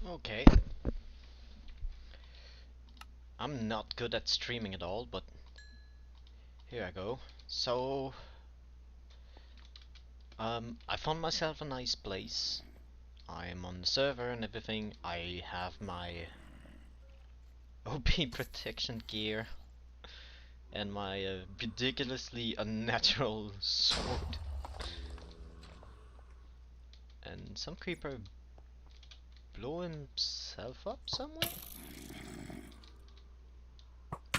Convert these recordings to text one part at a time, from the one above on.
Okay, I'm not good at streaming at all, but here I go. So, I found myself a nice place. I'm on the server and everything. I have my OP protection gear and my ridiculously unnatural sword. And some creeper blew himself up somewhere?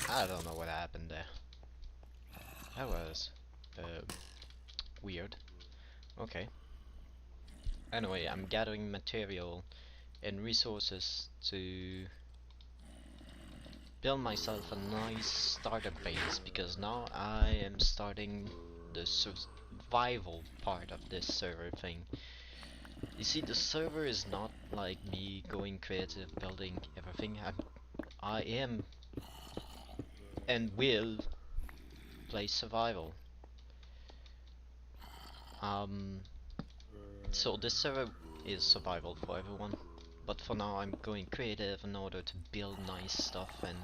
I don't know what happened there. That was uh, weird. Okay. Anyway, I'm gathering material and resources to build myself a nice starter base, because now I am starting the survival part of this server thing. You see, the server is not like me going creative, building everything. I am and will play survival. Um, so this server is survival for everyone, but for now I'm going creative in order to build nice stuff and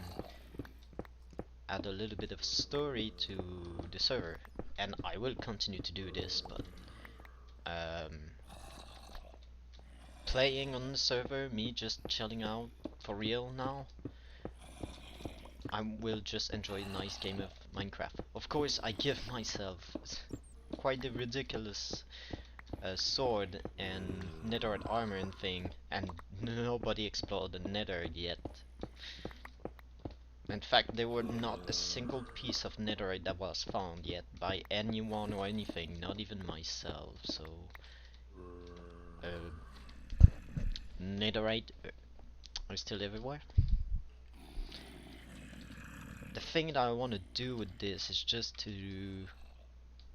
add a little bit of story to the server. And I will continue to do this, but um, playing on the server, me just chilling out for real now, I will just enjoy a nice game of Minecraft. Of course, I give myself quite a ridiculous sword and netherite armor and thing, and nobody explored the nether yet. In fact, there were not a single piece of netherite that was found yet by anyone or anything, not even myself. So, netherite are still everywhere. The thing that I want to do with this is just to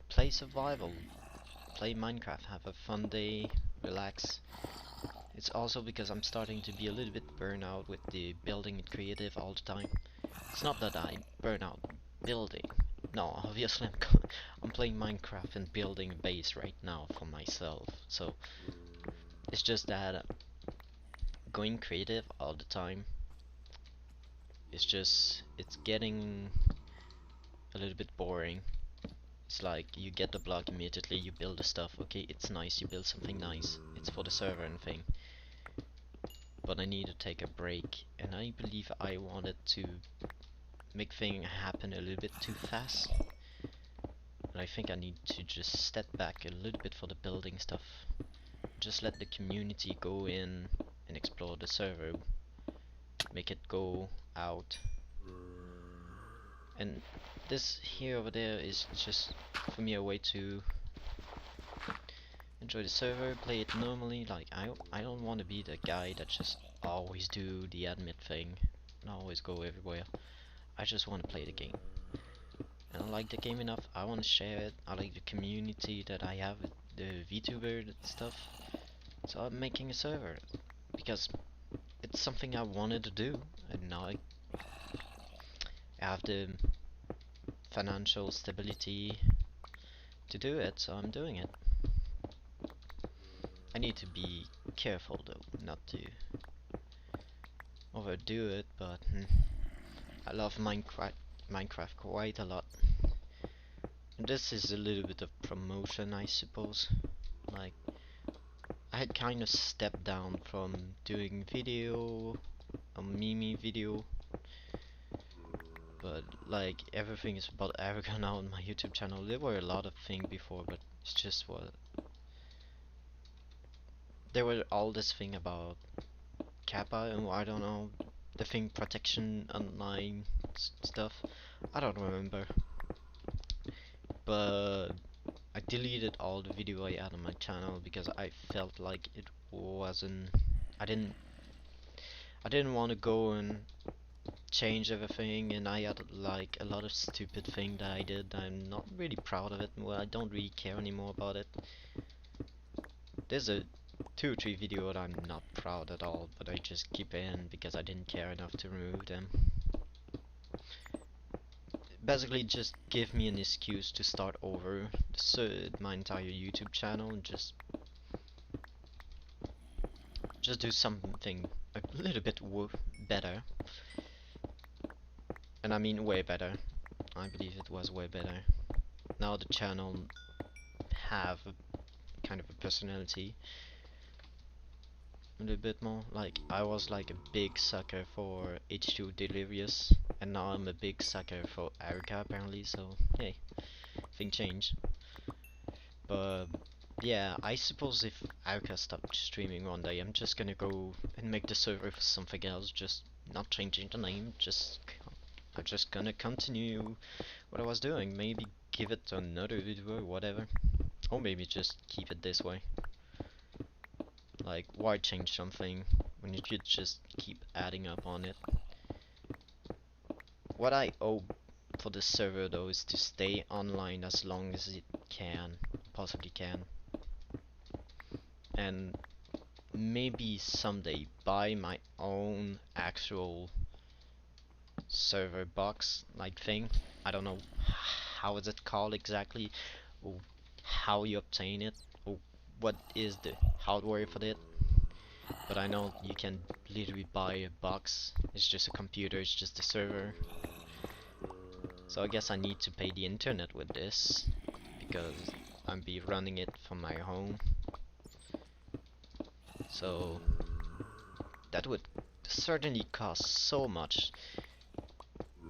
play survival, play Minecraft, have a fun day, relax. It's also because I'm starting to be a little bit burnt out with the building and creative all the time. It's not that I burn out building. No, obviously I'm playing Minecraft and building a base right now for myself. So it's just that going creative all the time, it's getting a little bit boring. It's like you get the block immediately, you build the stuff. Okay, it's nice, you build something nice. It's for the server and thing. But I need to take a break, and I believe I wanted to make things happen a little bit too fast. And I think I need to just step back a little bit for the building stuff. Just let the community go in and explore the server. Make it go out. And this here over there is just for me a way to enjoy the server, play it normally. Like I don't want to be the guy that just always do the admit thing and always go everywhere. I just want to play the game. And I like the game enough, I want to share it. I like the community that I have with the VTuber and stuff. So I'm making a server because it's something I wanted to do, and now I have the financial stability to do it, so I'm doing it. I need to be careful though, not to overdo it, but I love Minecraft quite a lot. And this is a little bit of promotion, I suppose. Like, I had kind of stepped down from doing video, a meme video, but like everything is about Haruka now on my YouTube channel. There were a lot of things before, but it's just what there were all this thing about Kappa and I don't know, the thing protection online stuff. I don't remember, but I deleted all the video I had on my channel because I felt like it wasn't. I didn't. I didn't want to go and change everything, and I had like a lot of stupid thing that I did. I'm not really proud of it. Well, I don't really care anymore about it. There's a 2 or 3 video that I'm not proud at all, but I just keep in because I didn't care enough to remove them. Basically, just give me an excuse to start over my entire YouTube channel and just just do something a little bit better. And I mean way better. I believe it was way better. Now the channel have a kind of a personality. A little bit more. Like, I was like a big sucker for H2 Delirious, and now I'm a big sucker for Haruka apparently, so hey, thing changed. But yeah, I suppose if Haruka stopped streaming one day, I'm just gonna go and make the server for something else, just not changing the name, I'm just gonna continue what I was doing, maybe give it another video or whatever, or maybe just keep it this way. Like, why change something when you could just keep adding up on it? What I hope for this server though is to stay online as long as it possibly can. And maybe someday buy my own actual server box like thing. I don't know how is it called exactly, or how you obtain it, or what is the hardware for it. But I know you can literally buy a box. It's just a computer, it's just a server. So I guess I need to pay the internet with this, because I'm be running it from my home. So that would certainly cost so much,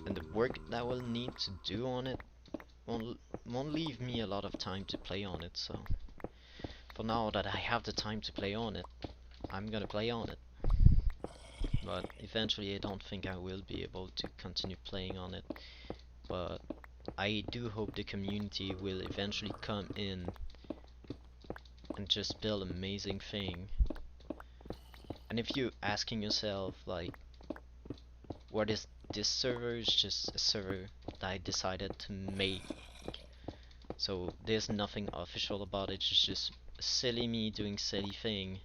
and the work that I will need to do on it won't leave me a lot of time to play on it. So for now that I have the time to play on it, I'm gonna play on it. But eventually I don't think I will be able to continue playing on it. But I do hope the community will eventually come in and just build an amazing thing. And if you're asking yourself, like, what is this server? Is just a server that I decided to make. So there's nothing official about it, it's just silly me doing silly thing.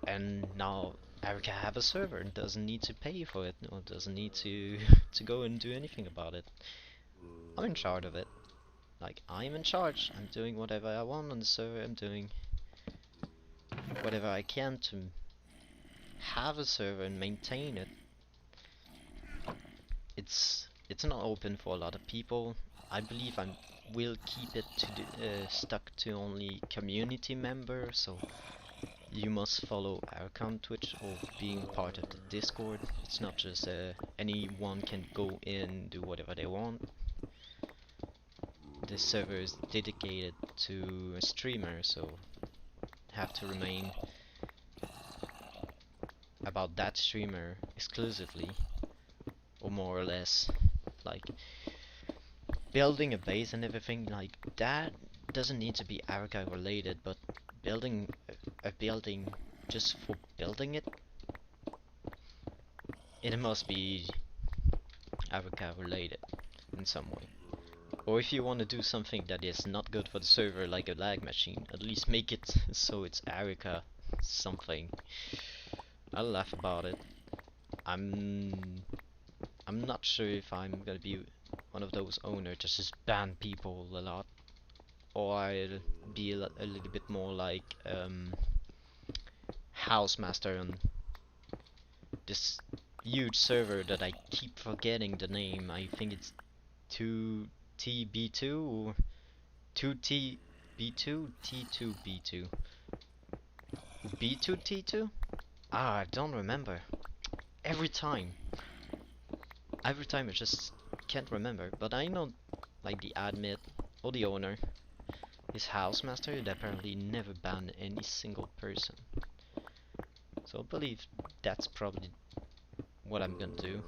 And now Haruka have a server and doesn't need to pay for it, or doesn't need to to go and do anything about it. I'm in charge of it. Like, I'm in charge. I'm doing whatever I want on the server. I'm doing whatever I can to have a server and maintain it. It's not open for a lot of people. I believe I will keep it to stuck to only community members. So you must follow Haruka on Twitch or being part of the Discord. It's not just anyone can go in, do whatever they want. This server is dedicated to a streamer, so have to remain about that streamer exclusively, or more or less. Like, building a base and everything like that doesn't need to be Haruka related, but building a building just for building it, it must be Haruka related in some way. Or if you want to do something that is not good for the server, like a lag machine, at least make it so it's Haruka something. I'll laugh about it. I'm not sure if I'm gonna be one of those owners that just ban people a lot, or I'll be a little bit more like house master on this huge server that I keep forgetting the name. I think it's 2TB2 or 2TB2, T2B2, B2T2? Ah, I don't remember. Every time I just can't remember, but I know like the admin or the owner, his house master, that apparently never banned any single person. So I believe that's probably what I'm gonna do.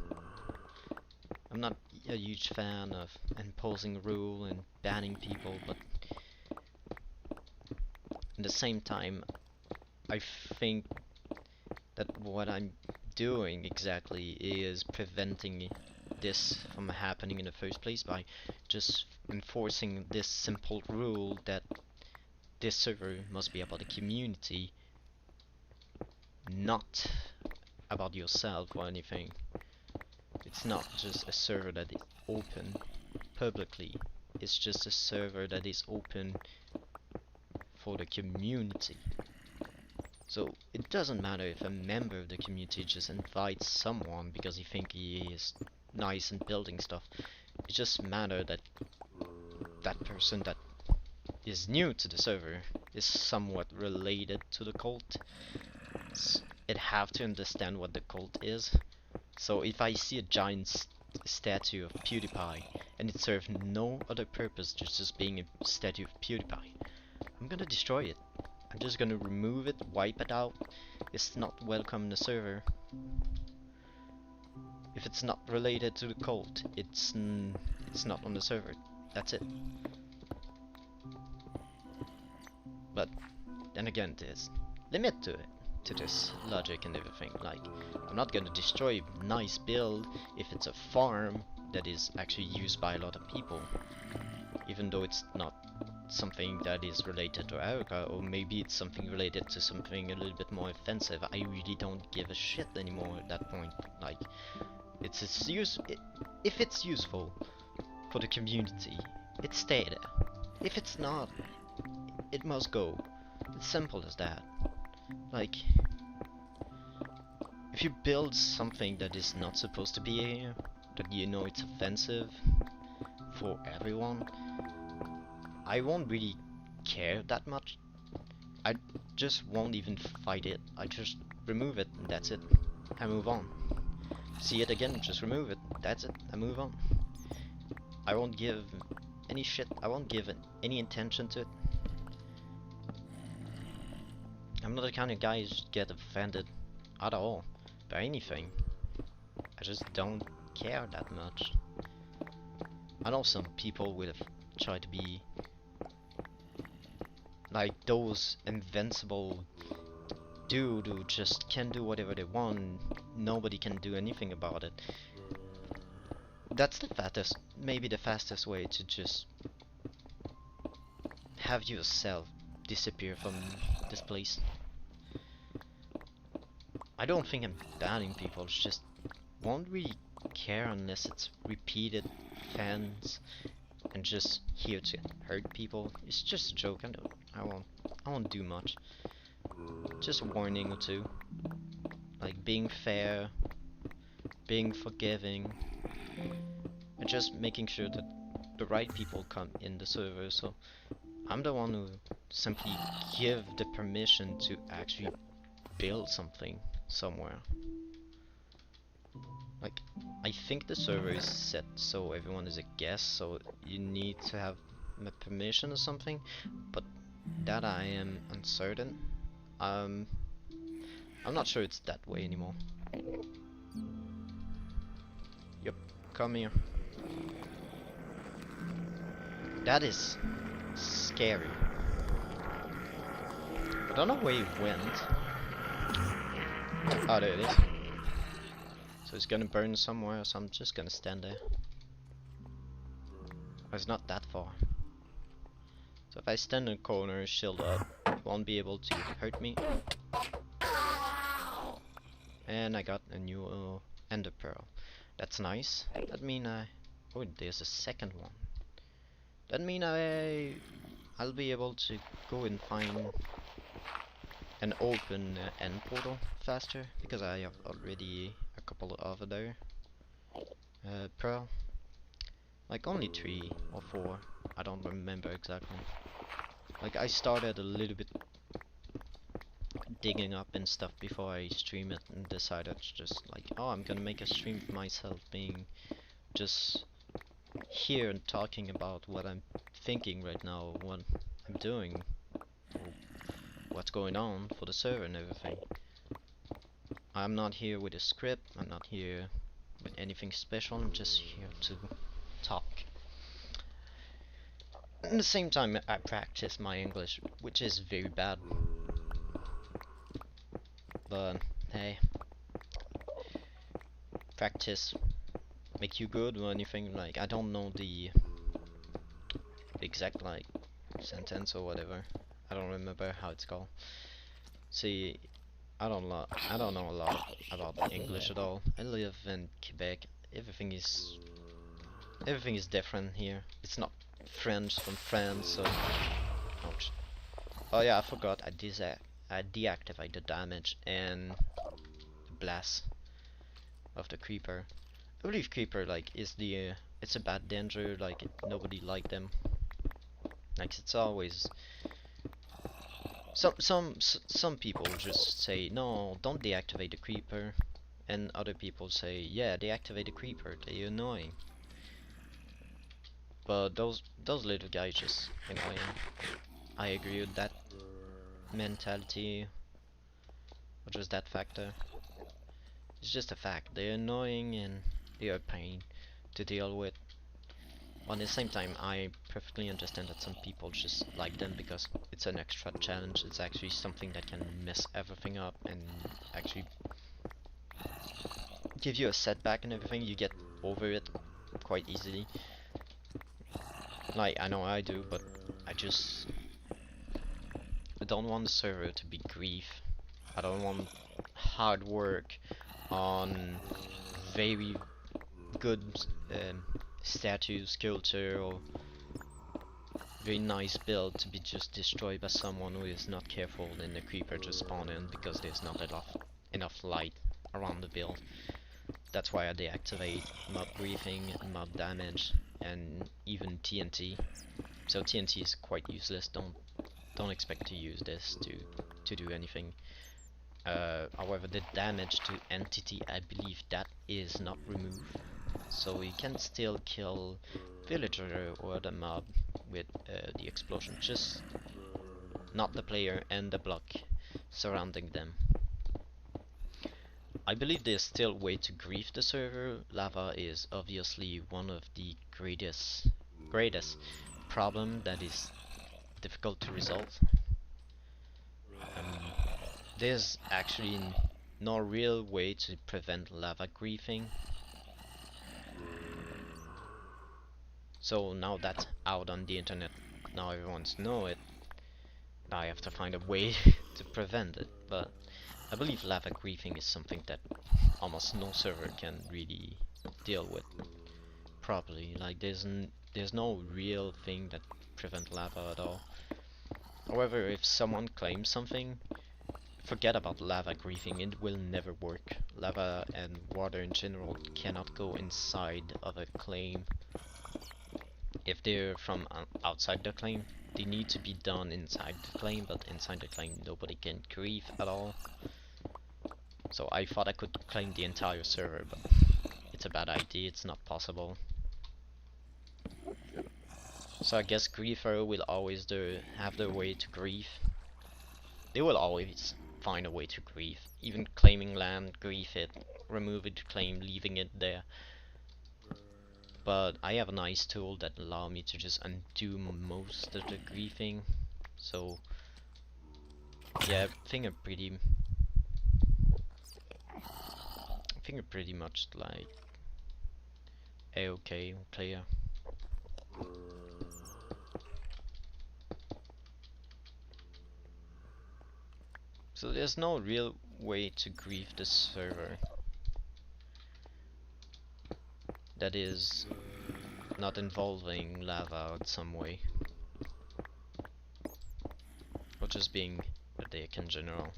I'm not a huge fan of imposing rule and banning people, but at the same time, I think that what I'm doing exactly is preventing this from happening in the first place by just enforcing this simple rule that this server must be about the community, not about yourself or anything. It's not just a server that is open publicly, it's just a server that is open for the community. So it doesn't matter if a member of the community just invites someone because he thinks he is nice and building stuff. It just matters that that person that is new to the server is somewhat related to the cult. It have to understand what the cult is. So if I see a giant statue of PewDiePie and it serves no other purpose just being a statue of PewDiePie, I'm gonna destroy it. I'm just gonna remove it, wipe it out. It's not welcome in the server. If it's not related to the cult, it's not on the server. That's it. But then again, there's limit to it, to this logic and everything. Like, I'm not gonna destroy a nice build if it's a farm that is actually used by a lot of people, even though it's not something that is related to Haruka, or maybe it's something related to something a little bit more offensive. I really don't give a shit anymore at that point. Like, if it's useful for the community, it stay there. If it's not, it must go. It's simple as that. Like, if you build something that is not supposed to be here, that you know it's offensive for everyone, I won't really care that much. I just won't even fight it. I just remove it and that's it. I move on. See it again, just remove it. That's it. I move on. I won't give any shit. I won't give any intention to it. I'm not the kind of guy who get offended at all by anything. I just don't care that much. I know some people will try to be like those invincible dude who just can do whatever they want. Nobody can do anything about it. That's the maybe the fastest way to just have yourself disappear from this place. I don't think I'm banning people, it's just won't really care unless it's repeated fans and just here to hurt people. It's just a joke. I won't do much. Just a warning or two. Like being fair, being forgiving, and just making sure that the right people come in the server. So I'm the one who simply give the permission to actually build something somewhere. Like, I think the server is set so everyone is a guest, so you need to have a permission or something, but that I am uncertain. I'm not sure it's that way anymore. Yep, come here. That is scary. I don't know where he went. Oh, there it is. So it's gonna burn somewhere, so I'm just gonna stand there. Oh, it's not that far. So if I stand in a corner, shield up, it won't be able to hurt me. And I got a new ender pearl. That's nice. That mean oh, there's a second one. That mean I'll be able to go and find an open end portal faster, because I have already a couple over there. Pearl. Like only 3 or 4. I don't remember exactly. Like I started a little bit digging up and stuff before I stream it and decided just like, oh, I'm gonna make a stream for myself, being just here and talking about what I'm thinking right now, what I'm doing, what's going on for the server and everything. I'm not here with a script, I'm not here with anything special, I'm just here to talk. At the same time, I practice my English, which is very bad. But hey, practice make you good or anything. Like, I don't know the exact like sentence or whatever. I don't remember how it's called. See, I don't know a lot about English at all. I live in Quebec. Everything is different here. It's not French from France, so ouch. Oh yeah, I forgot. deactivate the damage and blast of the creeper. I believe creeper like is the it's a bad danger, like nobody like them. Like it's always some people just say no, don't deactivate the creeper, and other people say yeah, deactivate the creeper, they're annoying. But those little guys just annoying. I agree with that mentality, or just that factor. It's just a fact. They're annoying and they are a pain to deal with. At the same time, I perfectly understand that some people just like them because it's an extra challenge. It's actually something that can mess everything up and actually give you a setback and everything. You get over it quite easily. Like, I know I do, but I don't want the server to be grief. I don't want hard work on very good statues, sculpture, or very nice build to be just destroyed by someone who is not careful and the creeper just spawn in because there's not enough light around the build. That's why I deactivate mob griefing, mob damage, and even TNT. So TNT is quite useless. Don't expect to use this to do anything. However, the damage to entity, I believe that is not removed, so you can still kill villager or the mob with the explosion, just not the player and the block surrounding them. I believe there's still a way to grief the server. Lava is obviously one of the greatest problem that is difficult to resolve. There's actually no real way to prevent lava griefing. So now that's out on the internet, now everyone's know it. Now I have to find a way to prevent it, but I believe lava griefing is something that almost no server can really deal with properly. Like there's no real thing that prevent lava at all. However, if someone claims something, forget about lava griefing, it will never work. Lava and water in general cannot go inside of a claim. If they're from outside the claim, they need to be done inside the claim, but inside the claim nobody can grief at all. So I thought I could claim the entire server, but it's a bad idea, it's not possible. So I guess griefer will always have their way to grief. They will always find a way to grief. Even claiming land, grief it, remove it, claim, leaving it there. But I have a nice tool that allows me to just undo most of the griefing. So yeah, I think I'm pretty much like a-okay player. So there's no real way to grief the server that is not involving lava in some way, or just being a dick in general.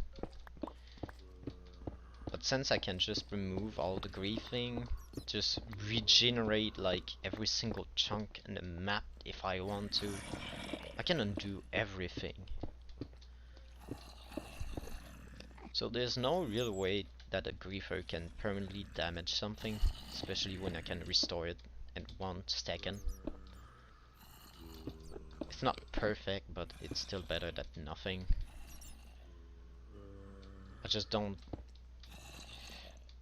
But since I can just remove all the griefing, just regenerate like every single chunk in the map if I want to, I can undo everything. So there's no real way that a griefer can permanently damage something, especially when I can restore it in 1 second. It's not perfect, but it's still better than nothing.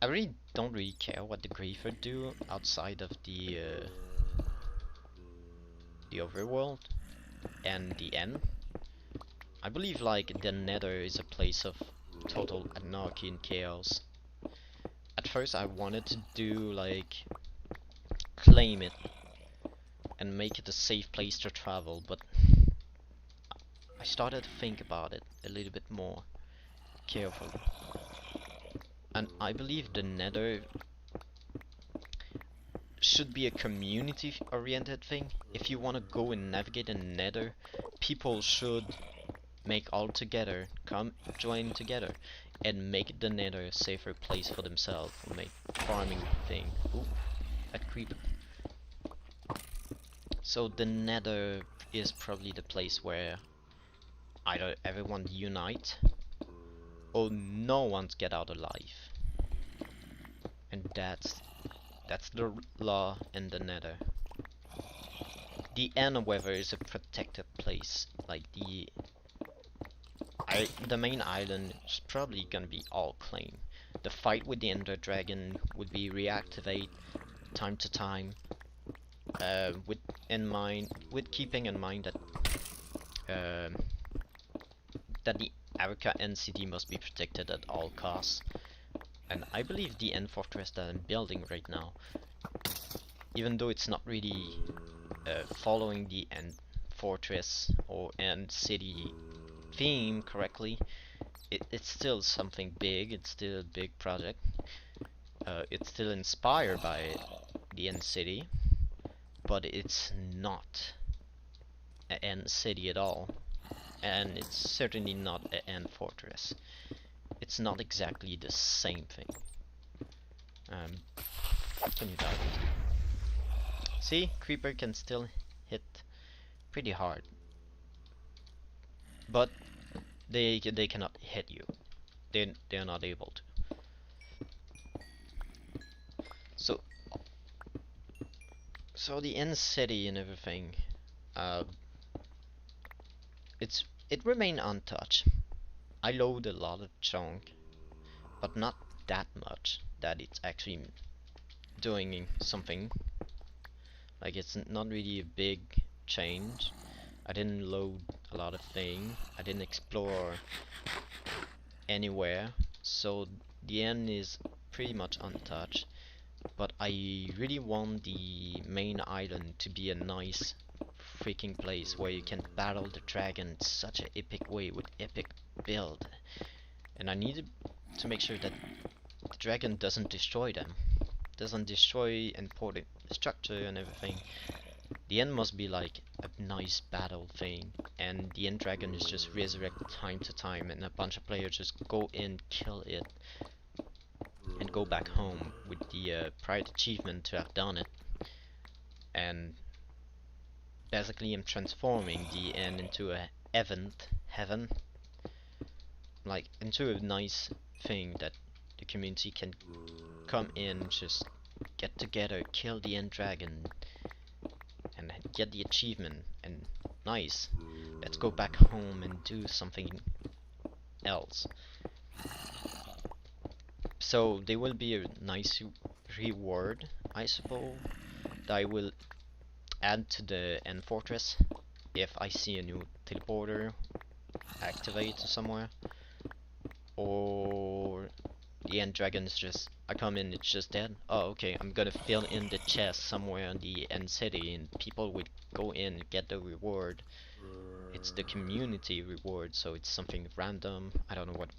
I really don't really care what the griefer do outside of the overworld and the end. I believe like the Nether is a place of total anarchy and chaos. At first I wanted to do like claim it and make it a safe place to travel, but I started to think about it a little bit more carefully. And I believe the Nether should be a community oriented thing. If you want to go and navigate in Nether, people should make all together, come join together, and make the nether a safer place for themselves, make farming thing. Ooh, that creeper. So the nether is probably the place where either everyone unite or no one's get out alive. And that's the law in the nether. The end, however, is a protected place. Like the main island is probably gonna be all claimed. The fight with the Ender Dragon would be reactivate time to time, with keeping in mind um, that the Haruka NCD must be protected at all costs. And I believe the End Fortress that I'm building right now, even though it's not really following the End Fortress or End City theme correctly, it's still something big. It's still a big project. It's still inspired by the End City, but it's not an End City at all, and it's certainly not an End Fortress. It's not exactly the same thing. Can you die? See, creeper can still hit pretty hard, but they cannot hit you. They're not able to. So the end city and everything, uh, it remained untouched. I load a lot of junk, but not that much that it's actually doing something. Like it's not really a big change. I didn't load a lot of things. I didn't explore anywhere. So the end is pretty much untouched. But I really want the main island to be a nice freaking place where you can battle the dragon in such an epic way with epic build. And I need to make sure that the dragon doesn't destroy them. Doesn't destroy important structure and everything. The end must be like a nice battle thing, and the end dragon is just resurrected time to time, and a bunch of players just go in, kill it, and go back home with the pride achievement to have done it. And basically I'm transforming the end into a heaven, like into a nice thing that the community can come in, just get together, kill the end dragon, and get the achievement, and nice, let's go back home and do something else. So there will be a nice reward, I suppose, that I will add to the end fortress if I see a new teleporter activate somewhere, or the end dragon is just, I come in, it's just dead. Oh, okay, I'm gonna fill in the chest somewhere in the end city, and people would go in and get the reward. It's the community reward, so it's something random. I don't know what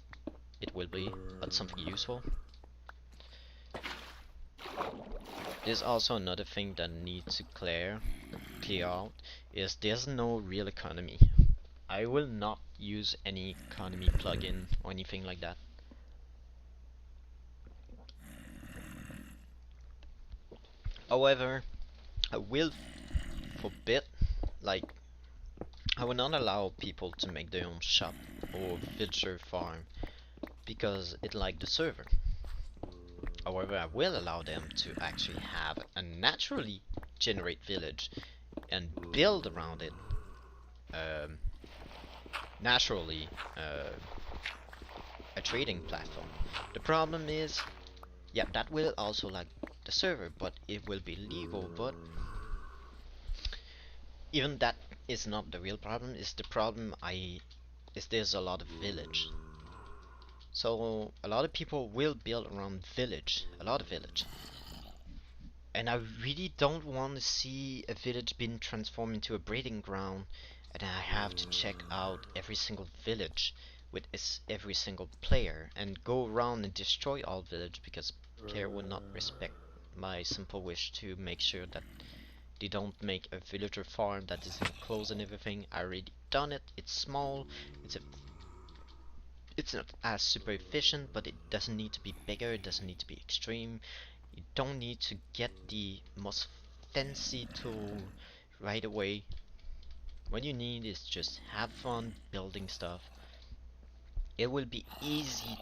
it will be, but something useful. There's also another thing that needs to clear out, is there's no real economy. I will not use any economy plugin or anything like that. However, I will forbid, like, I will not allow people to make their own shop or villager farm because it like the server. However, I will allow them to actually have a naturally generate village and build around it naturally, a trading platform. The problem is, yeah, that will also like the server, but it will be legal. But even that is not the real problem. Is the problem is there's a lot of village. So a lot of people will build around village, a lot of village. And I really don't want to see a village being transformed into a breeding ground, and I have to check out every single village with every single player and go around and destroy all village because player would not respect my simple wish to make sure that They don't make a villager farm that is enclosed and everything. I already done it. It's small. It's not as super efficient, but it doesn't need to be bigger. It doesn't need to be extreme. You don't need to get the most fancy tool right away. What you need is just have fun building stuff. It will be easy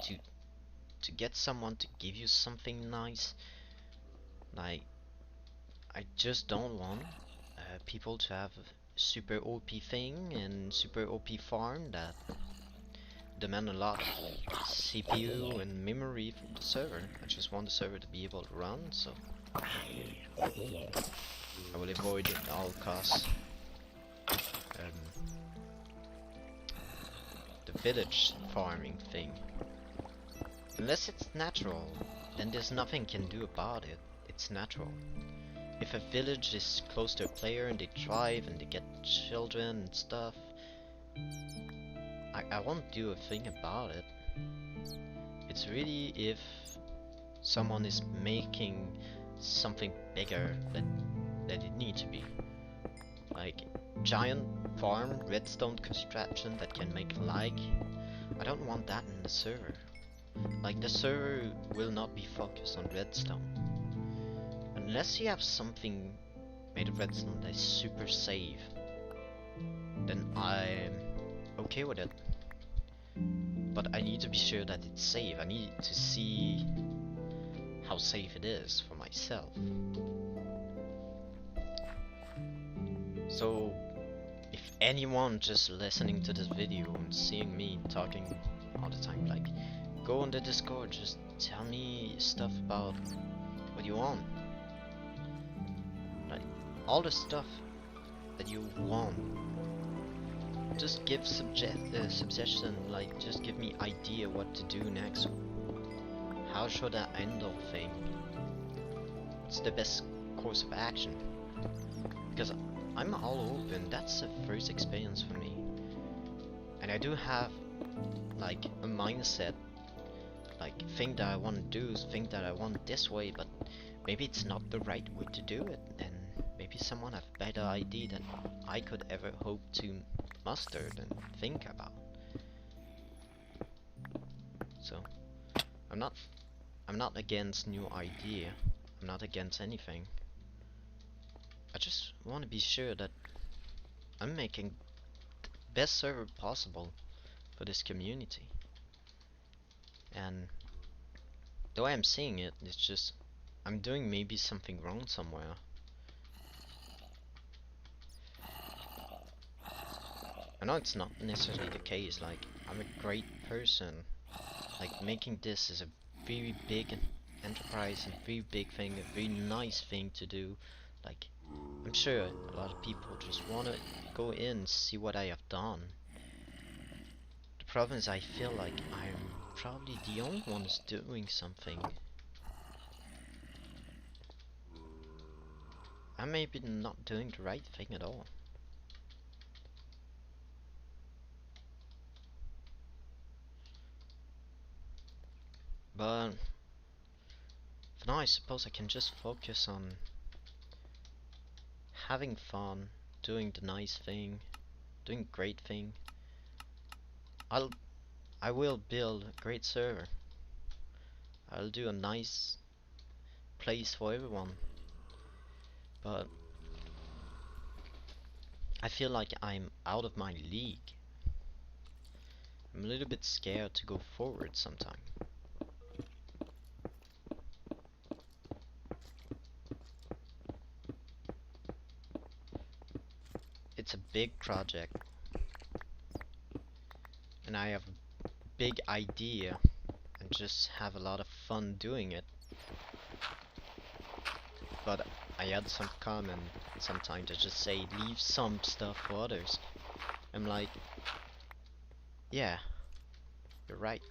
to get someone to give you something nice. Like, I just don't want people to have a super OP thing and super OP farm that demand a lot of CPU and memory from the server. I just want the server to be able to run, so I will avoid it at all costs. The village farming thing. Unless it's natural, then there's nothing can do about it. It's natural. If a village is close to a player and they thrive and they get children and stuff, I won't do a thing about it. It's really if someone is making something bigger that it needs to be. Like giant farm, redstone construction that can make lag. I don't want that in the server. Like the server will not be focused on redstone. Unless you have something made of redstone that is super safe, then I'm okay with it. But I need to be sure that it's safe. I need to see how safe it is for myself. So, if anyone just listening to this video and seeing me talking all the time, like, go on the Discord, just tell me stuff about what you want. Like, all the stuff that you want. Just give suggestion, like, just give me idea what to do next. How should I handle thing? What's the best course of action? Because I'm all open, that's the first experience for me. And I do have, like, a mindset, like, think that I want to do, think that I want this way, but maybe it's not the right way to do it, and maybe someone have better idea than I could ever hope to muster and think about. So, I'm not against new idea, I'm not against anything. I just want to be sure that I'm making the best server possible for this community. And the way I'm seeing it, it's just I'm doing maybe something wrong somewhere. I know it's not necessarily the case, like, I'm a great person. Like, making this is a very big enterprise, a very big thing, a very nice thing to do. Like, I'm sure a lot of people just wanna go in and see what I have done. The problem is I feel like I'm probably the only one who's doing something. I may be not doing the right thing at all. But for now I suppose I can just focus on having fun, doing the nice thing, doing great thing. I will build a great server. I'll do a nice place for everyone. But I feel like I'm out of my league. I'm a little bit scared to go forward sometime. It's a big project, and I have a big idea and just have a lot of fun doing it. But I had some comment sometimes that just say leave some stuff for others. I'm like, yeah, you're right.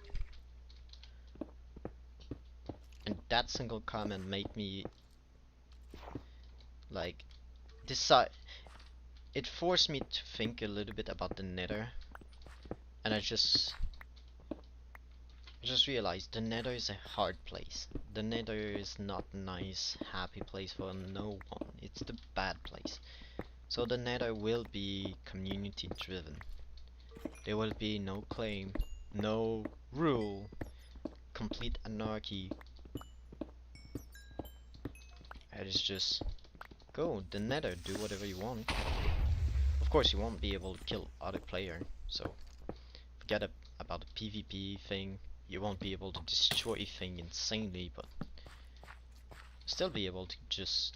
And that single comment made me like decide. It forced me to think a little bit about the Nether, and I just I just realized the Nether is a hard place. The Nether is not a nice, happy place for no one. It's the bad place. So the Nether will be community driven. There will be no claim, no rule, complete anarchy. It is just go the Nether, do whatever you want. Of course, you won't be able to kill other player, so forget about the PvP thing. You won't be able to destroy thing insanely, but still be able to just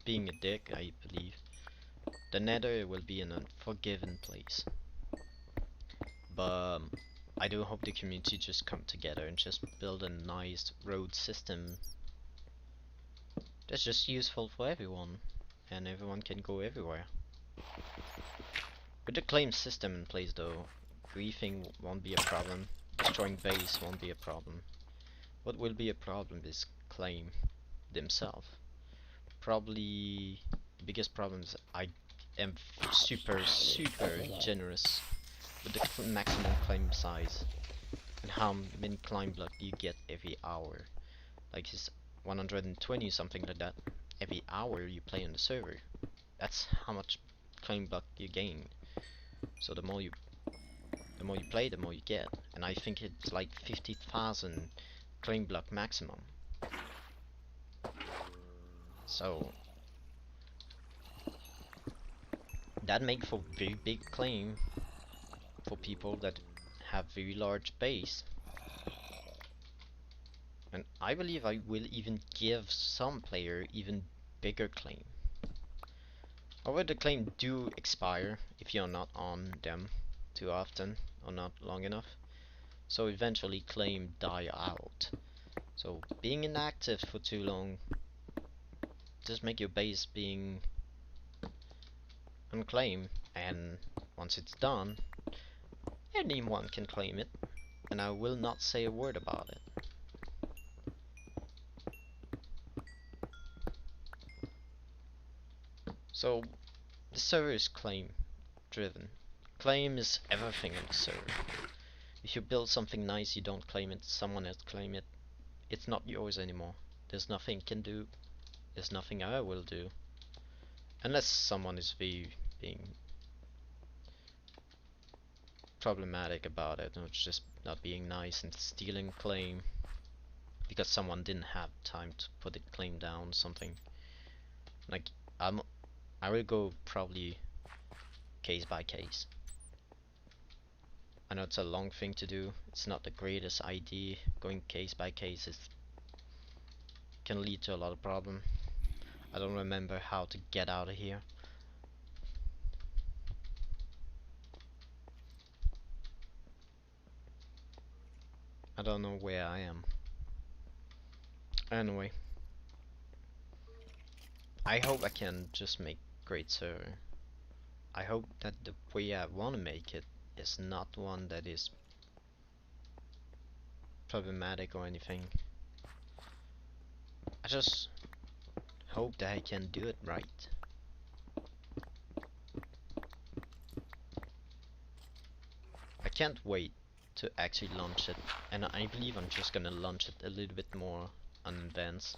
being a dick, I believe. The Nether will be an unforgiven place, but I do hope the community just come together and just build a nice road system that's just useful for everyone, and everyone can go everywhere. With the claim system in place though, griefing won't be a problem, destroying base won't be a problem. What will be a problem is claim themselves. Probably the biggest problem is I am super generous with the maximum claim size and how many claim block you get every hour. Like it's 120 something like that every hour you play on the server. That's how much claim block you gain. So the more you play, the more you get. And I think it's like 50,000 claim block maximum. So that make for very big claim for people that have very large base. And I believe I will even give some player even bigger claim. However, the claim do expire if you're not on them too often or not long enough. So eventually claim die out. So being inactive for too long just make your base being unclaimed, and once it's done, anyone can claim it, and I will not say a word about it. So the server is claim driven. Claim is everything on the server. If you build something nice, you don't claim it, someone else claim it. It's not yours anymore. There's nothing you can do. There's nothing I will do. Unless someone is being problematic about it, or just not being nice and stealing claim because someone didn't have time to put the claim down or something. Like I will go probably case by case. I know it's a long thing to do. It's not the greatest idea. Going case by case can lead to a lot of problem. I don't remember how to get out of here. I don't know where I am. Anyway, I hope I can just make great server. I hope that the way I want to make it is not one that is problematic or anything. I just hope that I can do it right. I can't wait to actually launch it, and I believe I'm just gonna launch it a little bit more advanced,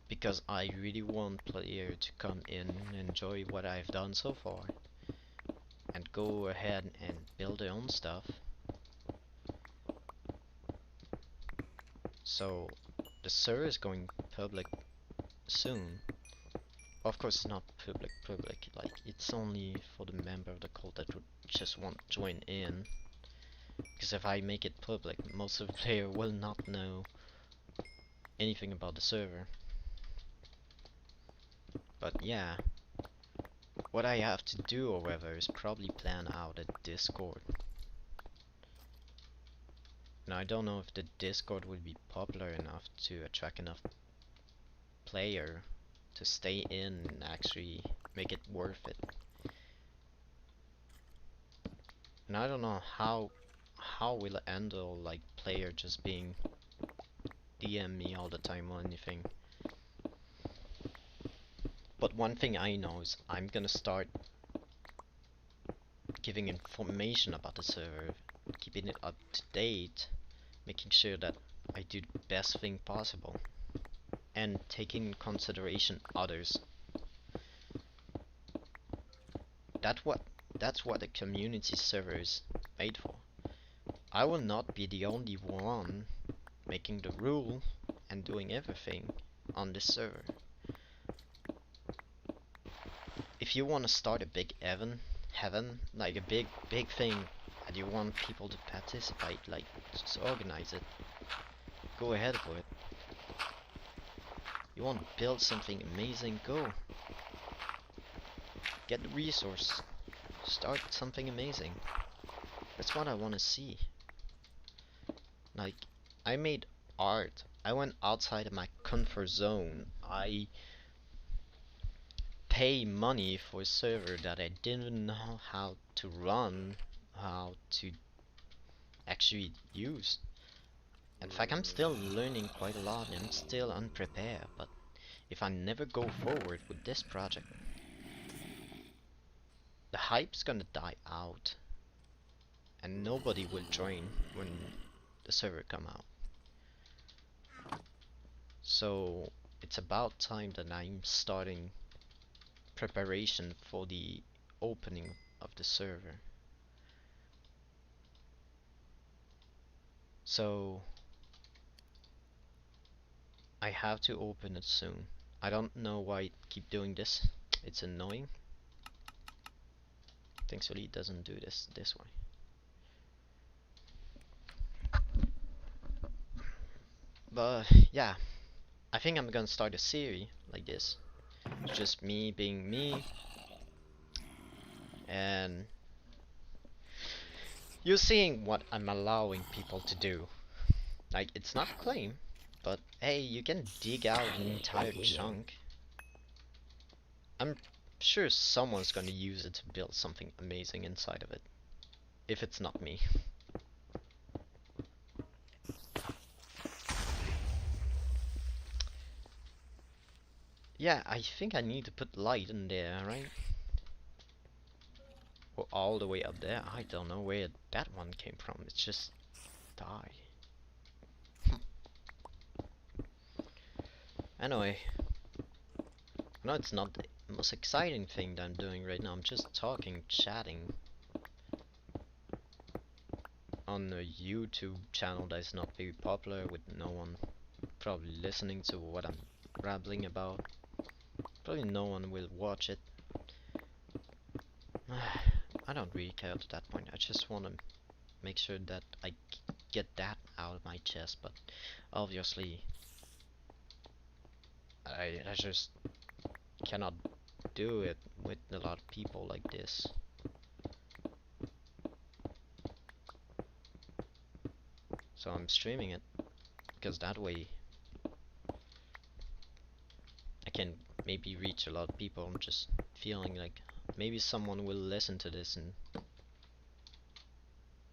because I really want player to come in and enjoy what I've done so far and go ahead and build their own stuff. So the server is going public soon. Of course it's not public, like it's only for the member of the cult that would just want to join in. Because if I make it public, most of the player will not know anything about the server. But yeah, what I have to do, however, is probably plan out a Discord. Now I don't know if the Discord will be popular enough to attract enough player to stay in and actually make it worth it. And I don't know how will it handle like player just being DM me all the time or anything. But one thing I know is I'm gonna start giving information about the server keeping it up to date, making sure that I do the best thing possible, and taking in consideration others. That's what a community server is made for. I will not be the only one making the rule and doing everything on this server. If you want to start a big heaven, like a big thing, and you want people to participate, like just organize it. Go ahead for it. You want to build something amazing, go. Get the resource. Start something amazing. That's what I want to see. Like, I made art. I went outside of my comfort zone. I pay money for a server that I didn't know how to run, how to actually use. In fact, I'm still learning quite a lot and I'm still unprepared, but if I never go forward with this project, the hype's gonna die out and nobody will join when the server come out. So it's about time that I'm starting preparation for the opening of the server. So I have to open it soon. I don't know why I keep doing this. It's annoying. Thankfully it doesn't do this way. But yeah, I think I'm gonna start a series like this. It's just me being me, and you're seeing what I'm allowing people to do. Like, it's not a claim, but hey, you can dig out an entire chunk. I'm sure someone's gonna use it to build something amazing inside of it. If it's not me. Yeah, I think I need to put light in there, right? Or all the way up there. I don't know where that one came from. It's just die. Anyway, I know it's not the most exciting thing that I'm doing right now. I'm just talking, chatting on a YouTube channel that is not very popular, with no one probably listening to what I'm rambling about. Probably no one will watch it. I don't really care to that point. I just want to make sure that I get that out of my chest, but obviously I just cannot do it with a lot of people like this. So I'm streaming it, because that way I can maybe reach a lot of people. I'm just feeling like maybe someone will listen to this and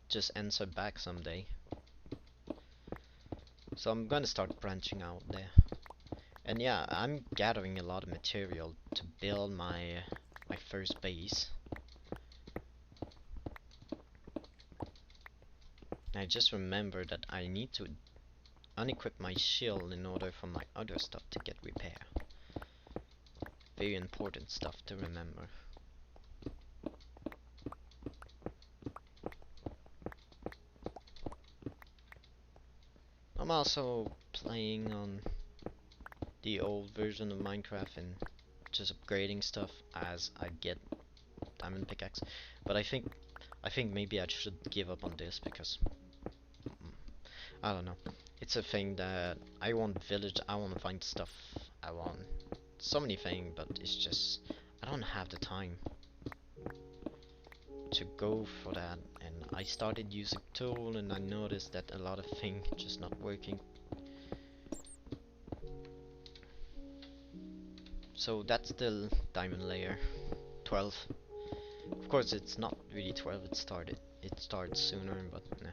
just answer back someday. So I'm gonna start branching out there. And yeah, I'm gathering a lot of material to build my first base. I just remember that I need to unequip my shield in order for my other stuff to get repair. Very important stuff to remember. I'm also playing on the old version of Minecraft and just upgrading stuff as I get diamond pickaxe. But I think maybe I should give up on this, because I don't know. It's a thing that I want village, I want to find stuff, I want so many things, but it's just I don't have the time to go for that. And I started using tool and I noticed that a lot of things just not working. So that's still diamond layer 12. Of course it's not really 12, it starts sooner, but nah.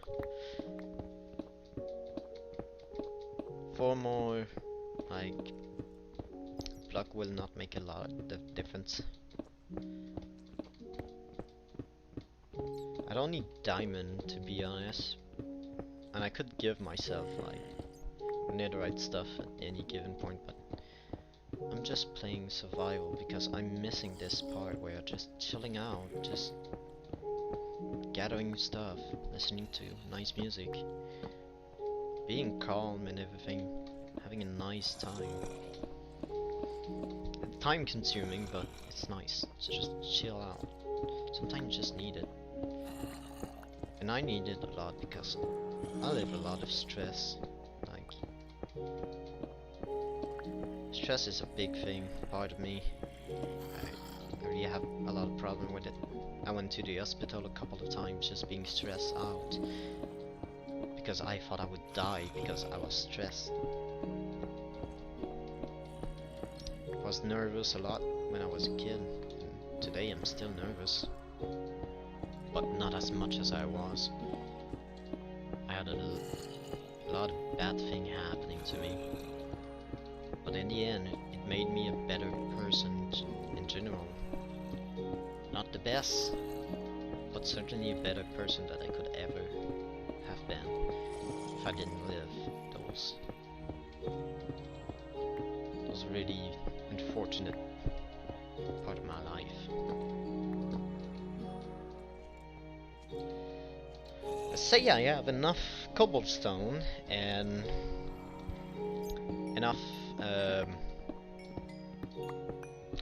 4 more like block will not make a lot of difference. I don't need diamond to be honest, and I could give myself like netherite stuff at any given point, but I'm just playing survival because I'm missing this part where just chilling out, just gathering stuff, listening to nice music, being calm and everything, having a nice time. Time consuming, but it's nice to just chill out. Sometimes you just need it. And I need it a lot because I live a lot of stress. Like, stress is a big thing, part of me. I really have a lot of problem with it. I went to the hospital a couple of times just being stressed out because I thought I would die because I was stressed. I was nervous a lot when I was a kid, and today I'm still nervous, but not as much as I was. I had a lot of bad things happening to me, but in the end it made me a better person in general. Not the best, but certainly a better person that I could ever have been if I didn't live those really unfortunate part of my life. Let's say I have enough cobblestone and enough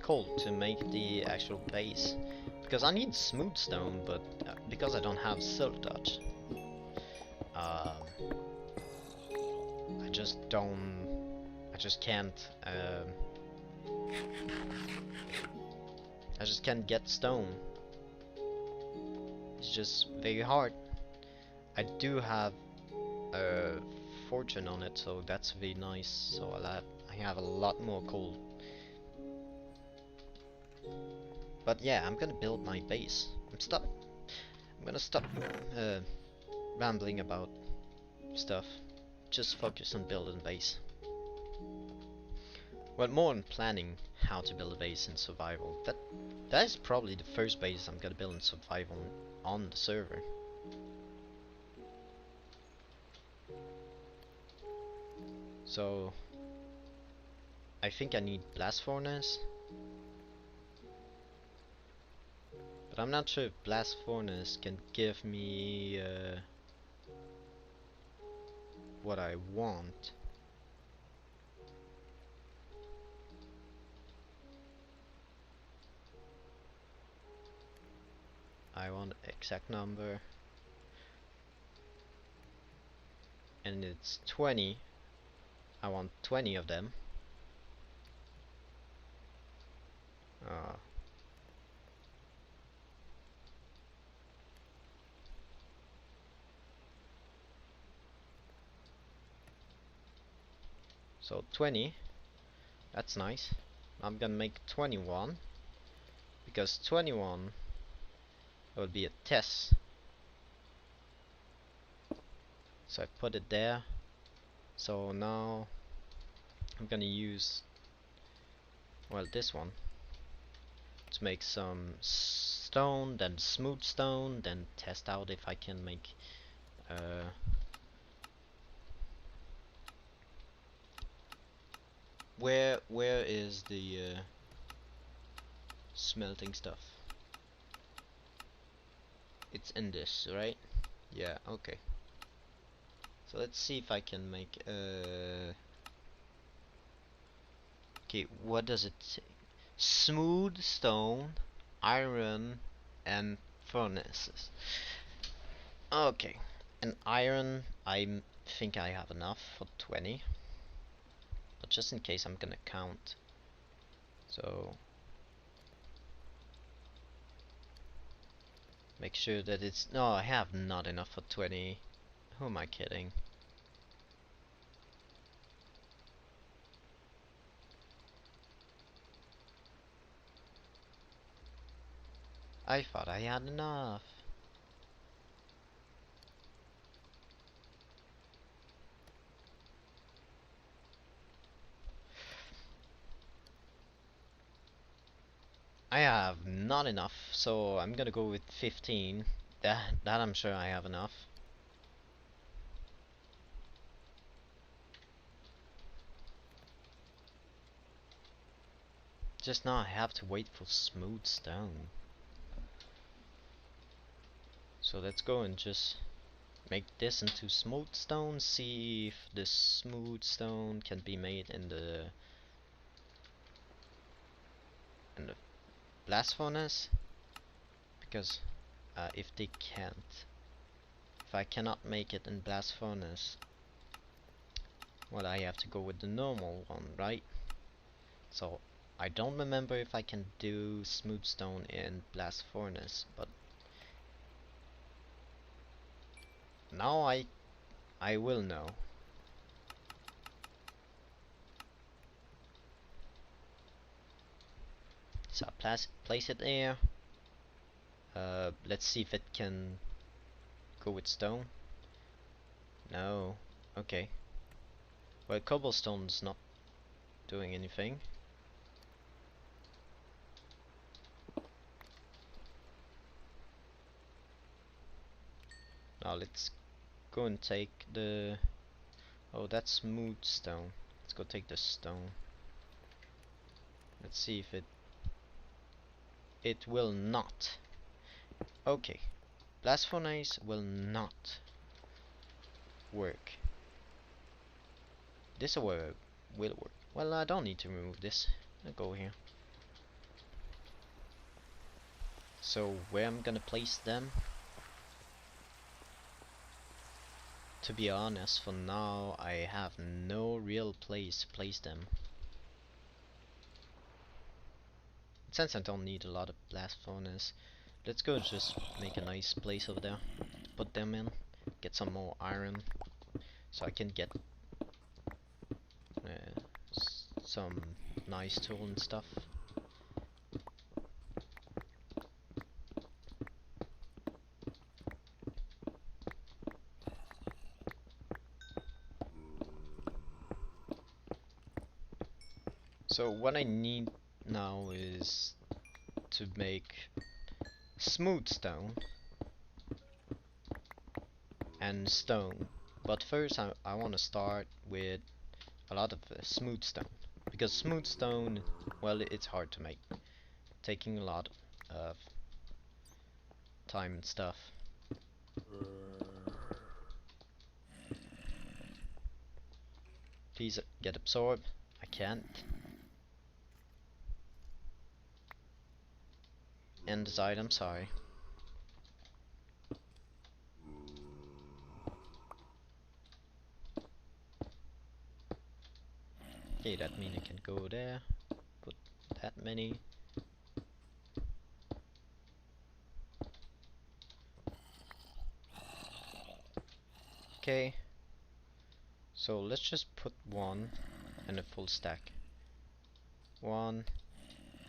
coal to make the actual base. Because I need smooth stone, but because I don't have silk touch, I just can't. I just can't get stone. It's just very hard. I do have a fortune on it, so that's very nice. So I have a lot more coal. But yeah, I'm gonna build my base. I'm gonna stop rambling about stuff. Just focus on building base. Well, more on planning how to build a base in survival. That is probably the first base I'm gonna build in survival on the server. So I think I need blast furnace. But I'm not sure if blast furnace can give me what I want. I want exact number, and it's 20. I want 20 of them. So 20, that's nice. I'm gonna make 21, because 21 will be a test. So I put it there. So now I'm gonna use, well, this one to make some stone, then smooth stone, then test out if I can make where is the smelting stuff? It's in this, right? Yeah, okay. So let's see if I can make okay, what does it say? Smooth stone, iron, and furnaces. Okay, and iron, I think I have enough for 20. But just in case, I'm gonna count. So make sure that it's, no, I have not enough for 20. Who am I kidding? I thought I had enough. I have not enough, so I'm gonna go with 15. That I'm sure I have enough. Just now I have to wait for smooth stone. So let's go and just make this into smooth stone, see if the smooth stone can be made in the blast furnace. Because if they can't, if I cannot make it in blast furnace, well, I have to go with the normal one, right? So I don't remember if I can do smooth stone in blast furnace, but now I will know. So I place it there. Let's see if it can go with stone. No. Okay. Well, cobblestone's not doing anything. Now let's go and take the... Oh, that's smooth stone. Let's go take the stone. Let's see if it will not. Okay. Blast furnace will not work. This will work. Well, I don't need to remove this. I'll go here. So where I'm gonna place them? To be honest, for now I have no real place to place them. Since I don't need a lot of blast furnace, let's go just make a nice place over there to put them in. Get some more iron so I can get some nice tool and stuff. So what I need now is to make smooth stone and stone, but first I want to start with a lot of smooth stone, because smooth stone, well, it's hard to make, taking a lot of time and stuff. Please get absorbed. I can't. End this item, sorry. Okay, that means I can go there, put that many. Okay, so let's just put one and a full stack. One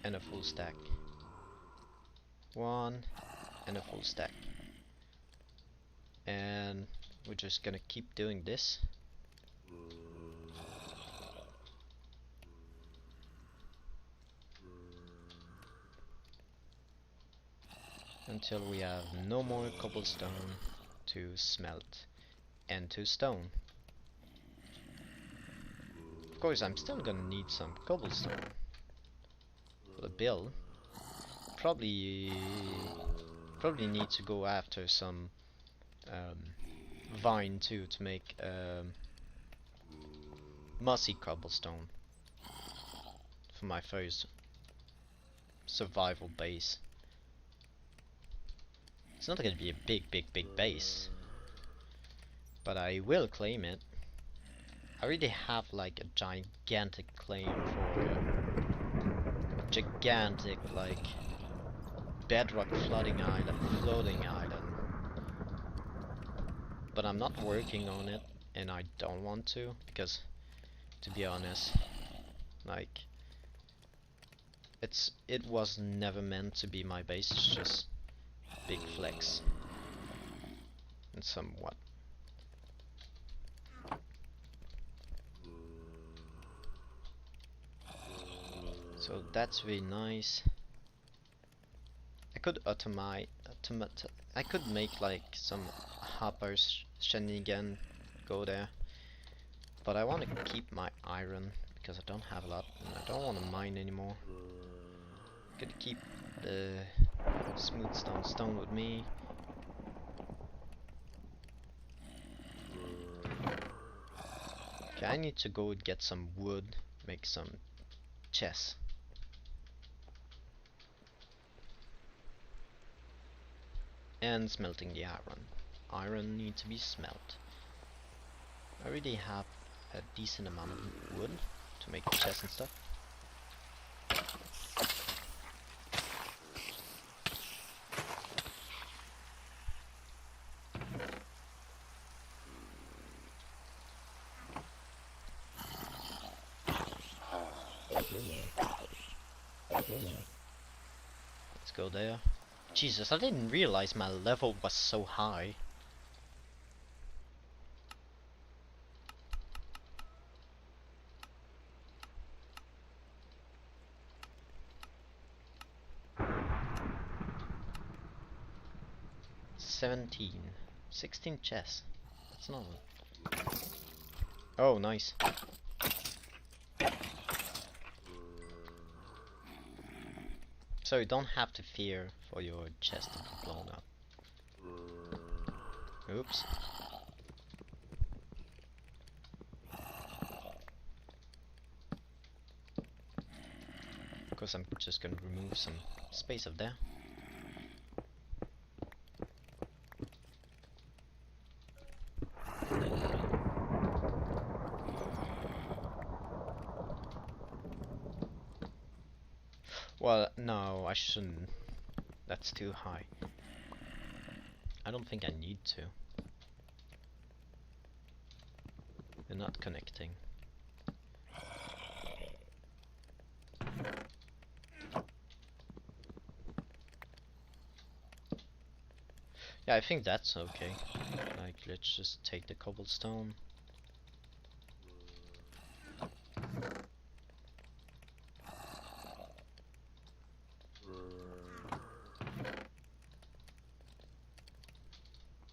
and a full stack. One and a full stack. And we're just gonna keep doing this. Until we have no more cobblestone to smelt and to stone. Of course, I'm still gonna need some cobblestone for the build. Probably need to go after some vine too to make mossy cobblestone for my first survival base. It's not gonna be a big base, but I will claim it. I already have like a gigantic claim for a gigantic like bedrock floating island, but I'm not working on it, and I don't want to, because to be honest, like it was never meant to be my base. It's just big flex and somewhat. So that's really nice. I could I could make like some hoppers shenanigan go there, but I want to keep my iron because I don't have a lot and I don't want to mine anymore. Could keep the smooth stone with me. Okay, I need to go get some wood, make some chests. And smelting the iron. Iron needs to be smelt. I already have a decent amount of wood to make chests and stuff. Let's go there. Jesus, I didn't realize my level was so high. "17, 16 chests. That's not. Oh, nice. So you don't have to fear for your chest to be blown up. Oops. Of course, I'm just gonna remove some space up there. Well, no, I shouldn't. That's too high. I don't think I need to. They're not connecting. Yeah, I think that's okay. Like, let's just take the cobblestone.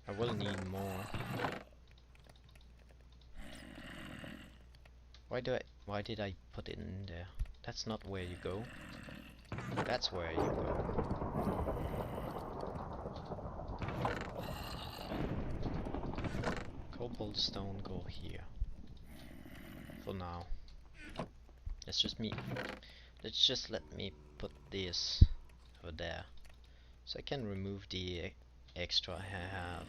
I will need more. Why did I put it in there? That's not where you go. That's where you go. Cobblestone go here. For now. Let's just let me put this over there. So I can remove the extra I have.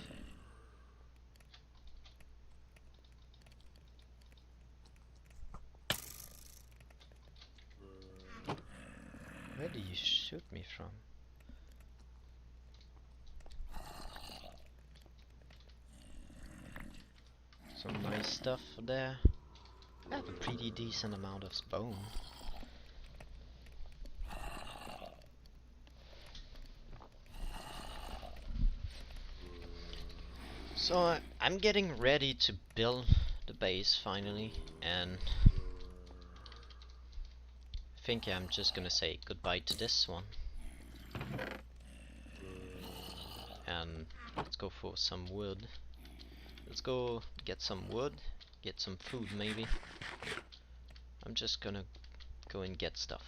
Where do you shoot me from? Some nice stuff there. I have a pretty decent amount of bone. So I'm getting ready to build the base finally, and I think I'm just gonna say goodbye to this one. And let's go for some wood. Let's go get some wood, get some food maybe. I'm just gonna go and get stuff.